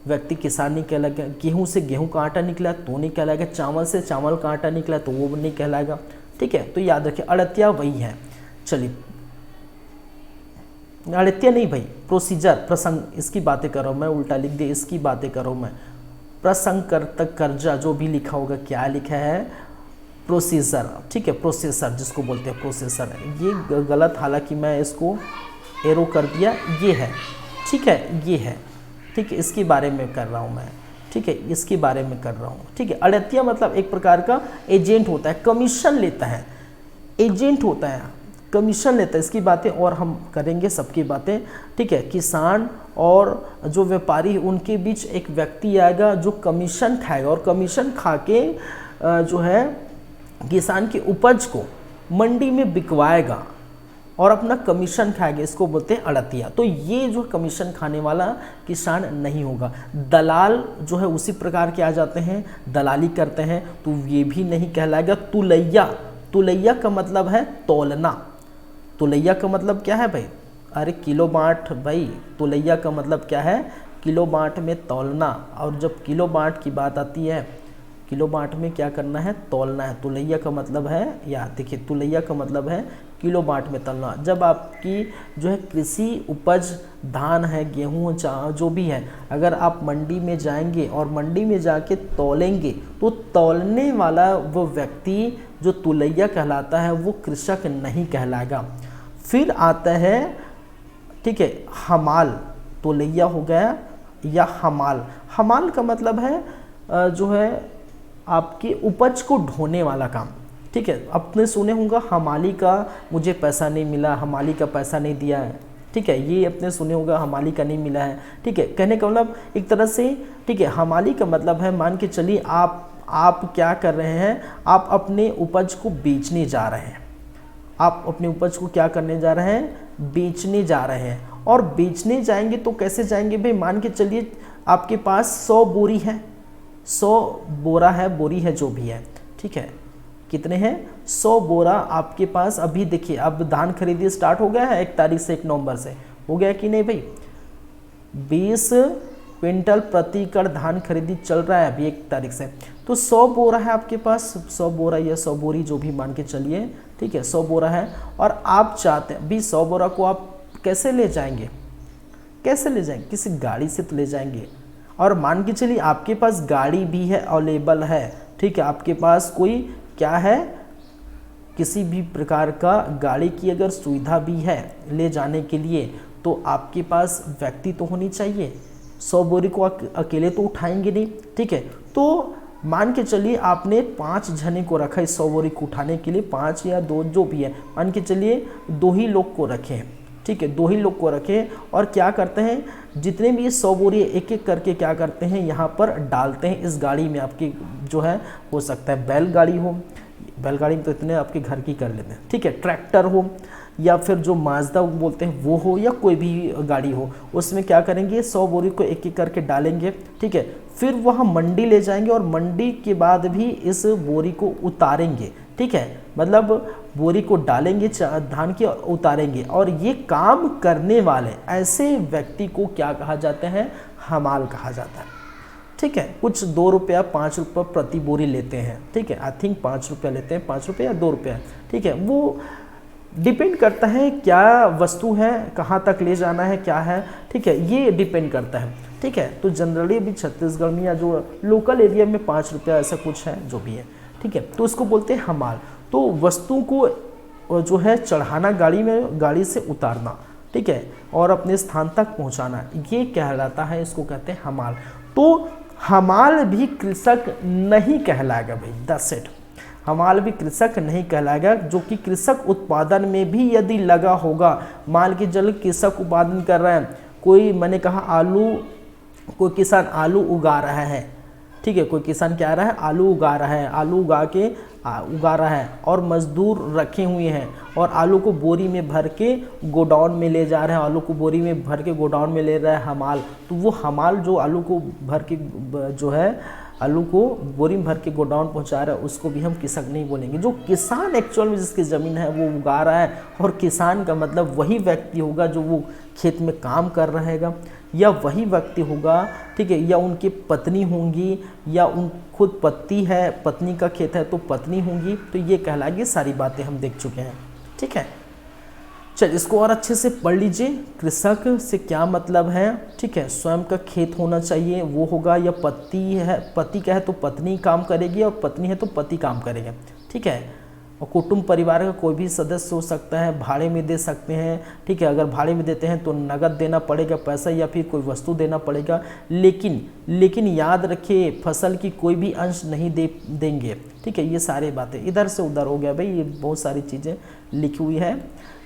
व्यक्ति किसान नहीं कहलाएगा। गेहूं से गेहूं का आटा निकला तो नहीं कहलाएगा। चावल से चावल का आटा निकला तो वो नहीं कहलाएगा, ठीक है। तो याद रखिए अड़तिया वही है। चलिए, अड़तिया नहीं भाई, प्रोसीजर, प्रसंग, इसकी बातें कर रहा हूँ मैं, उल्टा लिख दिया, इसकी बातें कर रहा हूँ मैं। प्रसंस्कर्तक कर्जा जो भी लिखा होगा, क्या लिखा है? प्रोसीजर, ठीक है, प्रोसेसर जिसको बोलते हैं प्रोसेसर। ये गलत, हालांकि मैं इसको एरो कर दिया, ये है, ठीक है, ये है, ठीक है, इसके बारे में कर रहा हूँ मैं, ठीक है, इसके बारे में कर रहा हूँ, ठीक है। अड़तिया मतलब एक प्रकार का एजेंट होता है, कमीशन लेता है, एजेंट होता है, कमीशन लेता है। इसकी बातें और हम करेंगे, सबकी बातें, ठीक है। किसान और जो व्यापारी, उनके बीच एक व्यक्ति आएगा जो कमीशन खाएगा, और कमीशन खा के जो है किसान की उपज को मंडी में बिकवाएगा, और अपना कमीशन खाएगा, इसको बोलते हैं अड़तिया। तो ये जो कमीशन खाने वाला किसान नहीं होगा। दलाल जो है उसी प्रकार के आ जाते हैं, दलाली करते हैं, तो ये भी नहीं कहलाएगा। तुलैया, तुलैया का मतलब है तौलना। तुलैया का मतलब क्या है भाई? अरे किलो बाँट भाई, तुलैया का मतलब क्या है? किलो बाँट में तौलना। और जब किलो बाँट की बात आती है, किलो बाँट में क्या करना है? तौलना है। तुलैया का मतलब है, या देखिए तुलैया का मतलब है किलो बाँट में तौलना। जब आपकी जो है कृषि उपज धान है, गेहूँ, चावल जो भी है, अगर आप मंडी में जाएंगे और मंडी में जाके तौलेंगे, तो तौलने वाला वो व्यक्ति जो तुलैया कहलाता है वो कृषक नहीं कहलाएगा। फिर आता है, ठीक है, हमाल। तौलैया हो गया या हमाल। हमाल का मतलब है जो है आपकी उपज को ढोने वाला काम, ठीक है। आपने सुने होंगे हमाली का मुझे पैसा नहीं मिला, हमाली का पैसा नहीं दिया है, ठीक है, ये अपने सुने होंगे हमाली का नहीं मिला है, ठीक है। कहने का मतलब एक तरह से, ठीक है, हमाली का मतलब है, मान के चलिए आप क्या कर रहे हैं, आप अपने उपज को बेचने जा रहे हैं। आप अपने उपज को क्या करने जा रहे हैं? बेचने जा रहे हैं। और बेचने जाएंगे तो कैसे जाएंगे भाई? मान के चलिए आपके पास 100 बोरी है, 100 बोरा है, बोरी है जो भी है, ठीक है। कितने हैं? 100 बोरा आपके पास। अभी देखिए अब धान खरीदी स्टार्ट हो गया है 1 तारीख से, 1 नवंबर से हो गया कि नहीं भाई? 20 क्विंटल प्रति एकड़ धान खरीदी चल रहा है अभी 1 तारीख से। तो 100 बोरा है आपके पास, 100 बोरा या 100 बोरी जो भी मान के चलिए, ठीक है, 100 बोरा है। और आप चाहते हैं भी 100 बोरा को आप कैसे ले जाएंगे? कैसे ले जाएंगे? किसी गाड़ी से तो ले जाएंगे। और मान के चलिए आपके पास गाड़ी भी है, अवेलेबल है, ठीक है, आपके पास कोई क्या है, किसी भी प्रकार का गाड़ी की अगर सुविधा भी है ले जाने के लिए, तो आपके पास व्यक्ति तो होनी चाहिए। 100 बोरी को अकेले तो उठाएंगे नहीं, ठीक है। तो मान के चलिए आपने 5 जने को रखा इस 100 बोरी को उठाने के लिए, 5 या 2 जो भी है, मान के चलिए 2 ही लोग को रखें, ठीक है, 2 ही लोग को रखें। और क्या करते हैं, जितने भी 100 बोरी एक एक करके क्या करते हैं, यहाँ पर डालते हैं इस गाड़ी में। आपकी जो है हो सकता है बैलगाड़ी हो, बैलगाड़ी में तो इतने आपके घर की कर लेते हैं, ठीक है, ट्रैक्टर हो, या फिर जो माजदा बोलते हैं वो हो, या कोई भी गाड़ी हो, उसमें क्या करेंगे, 100 बोरी को एक एक करके डालेंगे, ठीक है। फिर वहाँ मंडी ले जाएंगे और मंडी के बाद भी इस बोरी को उतारेंगे, ठीक है, मतलब बोरी को डालेंगे धान की और उतारेंगे। और ये काम करने वाले ऐसे व्यक्ति को क्या कहा जाता है? हमाल कहा जाता है, ठीक है। कुछ 2 रुपया 5 रुपये प्रति बोरी लेते हैं, ठीक है, आई थिंक 5 रुपया लेते हैं, 5 रुपये या 2 रुपया, ठीक है। वो डिपेंड करता है क्या वस्तु है, कहाँ तक ले जाना है, क्या है, ठीक है, ये डिपेंड करता है, ठीक है। तो जनरली भी छत्तीसगढ़ में या जो लोकल एरिया में 5 रुपया ऐसा कुछ है जो भी है, ठीक है। तो इसको बोलते हैं हमाल। तो वस्तु को जो है चढ़ाना गाड़ी में, गाड़ी से उतारना, ठीक है, और अपने स्थान तक पहुंचाना, ये कहलाता है, इसको कहते हैं हमाल। तो हमाल भी कृषक नहीं कहलाएगा भाई, दैट्स इट। हमाल भी कृषक नहीं कहलाएगा, जो कि कृषक उत्पादन में भी यदि लगा होगा। मान के चल कृषक उत्पादन कर रहे हैं, कोई, मैंने कहा आलू, कोई किसान आलू उगा रहा है, ठीक है, कोई किसान क्या रहा है, आलू उगा रहा है, आलू उगा रहा है और मजदूर रखे हुए हैं और आलू को बोरी में भर के गोडाउन में ले जा रहे हैं, आलू को बोरी में भर के गोडाउन में ले रहा है हमाल। तो वो हमाल जो आलू को भर के जो है आलू को बोरी में भर के गोडाउन पहुंचा रहा है, उसको भी हम कृषक नहीं बोलेंगे। जो किसान एक्चुअल में जिसकी ज़मीन है वो उगा रहा है, और किसान का मतलब वही व्यक्ति होगा जो वो खेत में काम कर रहेगा, या वही व्यक्ति होगा, ठीक है, या उनकी पत्नी होंगी, या उन खुद पति है, पत्नी का खेत है तो पत्नी होंगी, तो ये कहलाएगी। सारी बातें हम देख चुके हैं, ठीक है। चल इसको और अच्छे से पढ़ लीजिए, कृषक से क्या मतलब है, ठीक है, स्वयं का खेत होना चाहिए वो होगा, या पति है, पति का है तो पत्नी काम करेगी, और पत्नी है तो पति काम करेगा, ठीक है। और कुटुंब परिवार का कोई भी सदस्य हो सकता है, भाड़े में दे सकते हैं, ठीक है। अगर भाड़े में देते हैं तो नगद देना पड़ेगा पैसा, या फिर कोई वस्तु देना पड़ेगा, लेकिन याद रखिए फसल की कोई भी अंश नहीं देंगे, ठीक है। ये सारी बातें इधर से उधर हो गया भाई, ये बहुत सारी चीज़ें लिखी हुई है।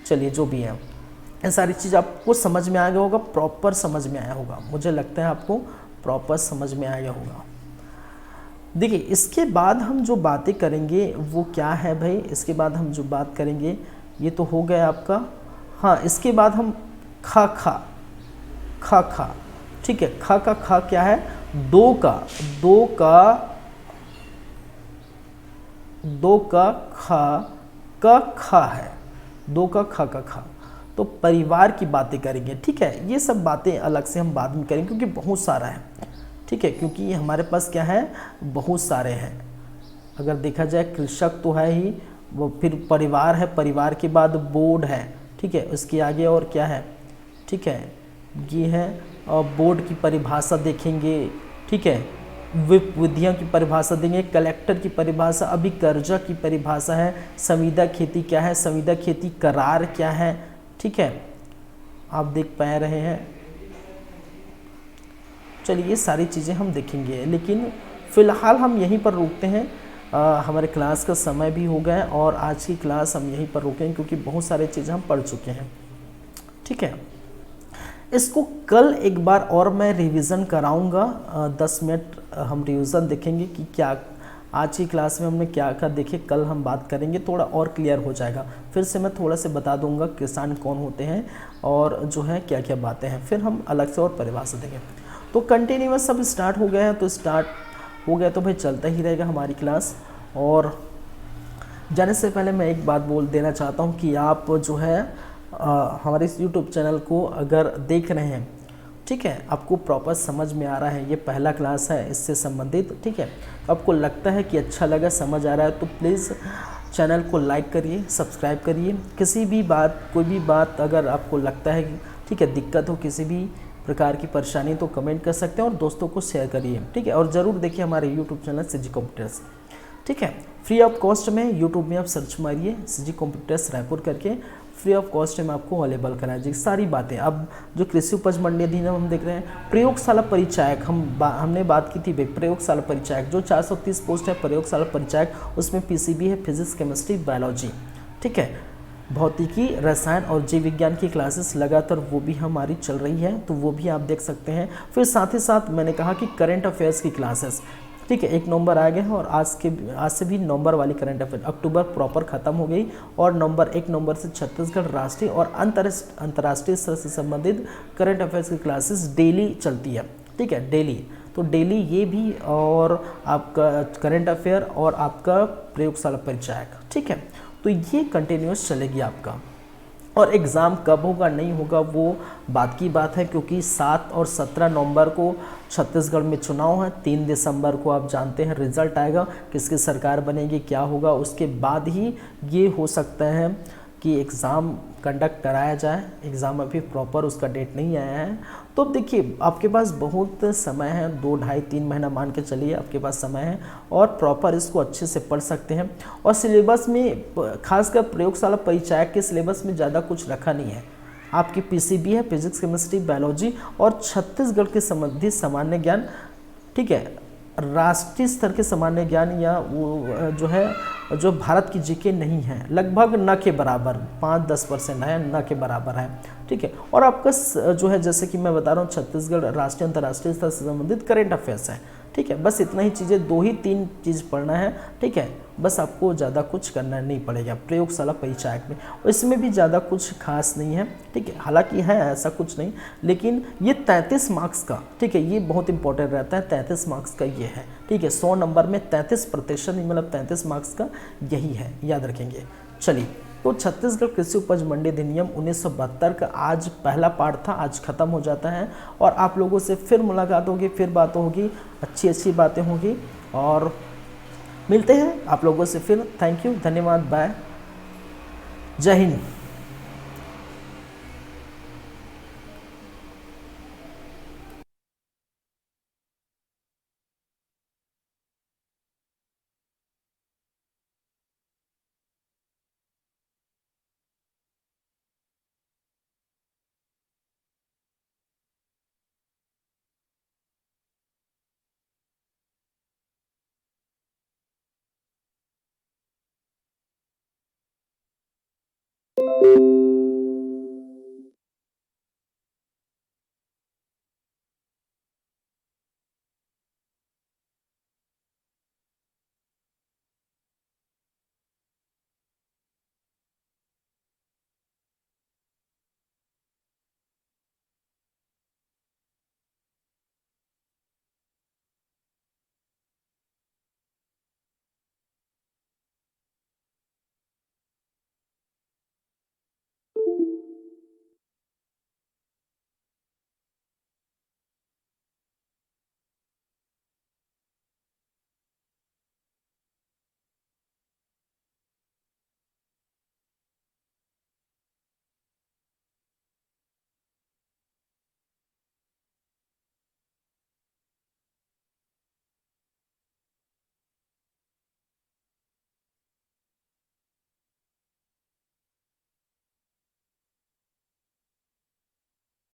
चलिए जो भी है, ये सारी चीज़ आपको समझ में आ गया होगा, प्रॉपर समझ में आया होगा, मुझे लगता है आपको प्रॉपर समझ में आया होगा। देखिए इसके बाद हम जो बातें करेंगे वो क्या है भाई, इसके बाद हम जो बात करेंगे ये तो हो गया आपका हाँ, इसके बाद हम खा खा खा खा, ठीक है। खा का खा क्या है, दो का दो का दो का खा है, दो का खा। तो परिवार की बातें करेंगे, ठीक है। ये सब बातें अलग से हम बाद में करेंगे क्योंकि बहुत सारा है, ठीक है। क्योंकि हमारे पास क्या है, बहुत सारे हैं। अगर देखा जाए कृषक तो है ही, वो फिर परिवार है, परिवार के बाद बोर्ड है, ठीक है। उसके आगे और क्या है, ठीक है, ये है। और बोर्ड की परिभाषा देखेंगे, ठीक है। विप विधियों की परिभाषा देंगे, कलेक्टर की परिभाषा, अभी कर्जा की परिभाषा है, संविदा खेती क्या है, संविदा खेती करार क्या है, ठीक है। आप देख पा रहे हैं। चलिए ये सारी चीज़ें हम देखेंगे, लेकिन फ़िलहाल हम यहीं पर रुकते हैं। हमारे क्लास का समय भी हो गया है और आज की क्लास हम यहीं पर रुकेंगे क्योंकि बहुत सारी चीज़ें हम पढ़ चुके हैं, ठीक है। इसको कल एक बार और मैं रिवीजन कराऊंगा, 10 मिनट हम रिवीजन देखेंगे कि क्या आज की क्लास में हमने क्या क्या देखे। कल हम बात करेंगे, थोड़ा और क्लियर हो जाएगा। फिर से मैं थोड़ा से बता दूंगा किसान कौन होते हैं और जो है क्या क्या बातें हैं, फिर हम अलग से और परिभाषा देंगे। तो कंटिन्यूअस सब स्टार्ट हो गया है, तो स्टार्ट हो गया तो भाई चलता ही रहेगा हमारी क्लास। और जाने से पहले मैं एक बात बोल देना चाहता हूँ कि आप जो है हमारे इस यूट्यूब चैनल को अगर देख रहे हैं, ठीक है, आपको प्रॉपर समझ में आ रहा है, ये पहला क्लास है इससे संबंधित, ठीक है। तो आपको लगता है कि अच्छा लगा, समझ आ रहा है, तो प्लीज़ चैनल को लाइक करिए, सब्सक्राइब करिए। किसी भी बात, कोई भी बात अगर आपको लगता है कि ठीक है, दिक्कत हो, किसी भी प्रकार की परेशानी, तो कमेंट कर सकते हैं और दोस्तों को शेयर करिए, ठीक है। और ज़रूर देखिए हमारे यूट्यूब चैनल सीजी कंप्यूटर्स, ठीक है। फ्री ऑफ कॉस्ट में यूट्यूब में आप सर्च मारिए सीजी कंप्यूटर्स रायपुर करके, फ्री ऑफ कॉस्ट में आपको अवेलेबल कराया जाएगी सारी बातें। अब जो कृषि उपज मंडी अधिनियम हम देख रहे हैं, प्रयोगशाला परिचायक हमने बात की थी भाई, प्रयोगशाला परिचायक जो 430 पोस्ट है प्रयोगशाला परिचायक, उसमें पीसीबी है, फिजिक्स केमिस्ट्री बायोलॉजी, ठीक है। भौतिकी, रसायन और जीव विज्ञान की क्लासेस लगातार वो भी हमारी चल रही है, तो वो भी आप देख सकते हैं। फिर साथ ही साथ मैंने कहा कि करंट अफेयर्स की क्लासेस, ठीक है, 1 नवंबर आ गया है और आज से भी नवंबर वाली करंट अफेयर, अक्टूबर प्रॉपर खत्म हो गई और 1 नवंबर से छत्तीसगढ़ राष्ट्रीय और अंतर्राष्ट्रीय स्तर से संबंधित करंट अफेयर्स की क्लासेस डेली चलती है, ठीक है, डेली। तो डेली ये भी और आपका करंट अफेयर और आपका प्रयोगशाला परिचायक, ठीक है। तो ये कंटिन्यूस चलेगी आपका। और एग्ज़ाम कब होगा नहीं होगा वो बात की बात है, क्योंकि 7 और 17 नवंबर को छत्तीसगढ़ में चुनाव है, 3 दिसंबर को आप जानते हैं रिजल्ट आएगा, किसकी सरकार बनेगी, क्या होगा, उसके बाद ही ये हो सकता है कि एग्ज़ाम कंडक्ट कराया जाए। एग्ज़ाम अभी प्रॉपर उसका डेट नहीं आया है। तो अब देखिए आपके पास बहुत समय है, 2 ढाई 3 महीना मान के चलिए आपके पास समय है और प्रॉपर इसको अच्छे से पढ़ सकते हैं। और सिलेबस में खासकर प्रयोगशाला परिचायक के सिलेबस में ज़्यादा कुछ रखा नहीं है। आपकी पीसीबी है, फिजिक्स केमिस्ट्री बायोलॉजी और छत्तीसगढ़ के संबंधित सामान्य ज्ञान, ठीक है, राष्ट्रीय स्तर के सामान्य ज्ञान या वो जो है जो भारत की जीके नहीं है, लगभग न के बराबर 5-10% है, न के बराबर है, ठीक है। और आपका जो है जैसे कि मैं बता रहा हूँ छत्तीसगढ़ राष्ट्रीय अंतर्राष्ट्रीय स्तर से संबंधित करेंट अफेयर्स है, ठीक है। बस इतना ही चीज़ें, 2 ही 3 चीज़ पढ़ना है, ठीक है। बस आपको ज़्यादा कुछ करना नहीं पड़ेगा प्रयोगशाला परिचायक में, इसमें भी ज़्यादा कुछ खास नहीं है, ठीक है। हालांकि है ऐसा कुछ नहीं, लेकिन ये 33 मार्क्स का, ठीक है, ये बहुत इंपॉर्टेंट रहता है, 33 मार्क्स का ये है, ठीक है। 100 नंबर में 33%, मतलब 33 मार्क्स का यही है, याद रखेंगे। चलिए, तो छत्तीसगढ़ कृषि उपज मंडी अधिनियम 1972 का आज पहला पार्ट था, आज खत्म हो जाता है और आप लोगों से फिर मुलाकात होगी, फिर बातों होगी, अच्छी अच्छी बातें होगी और मिलते हैं आप लोगों से फिर। थैंक यू, धन्यवाद, बाय, जय हिंद।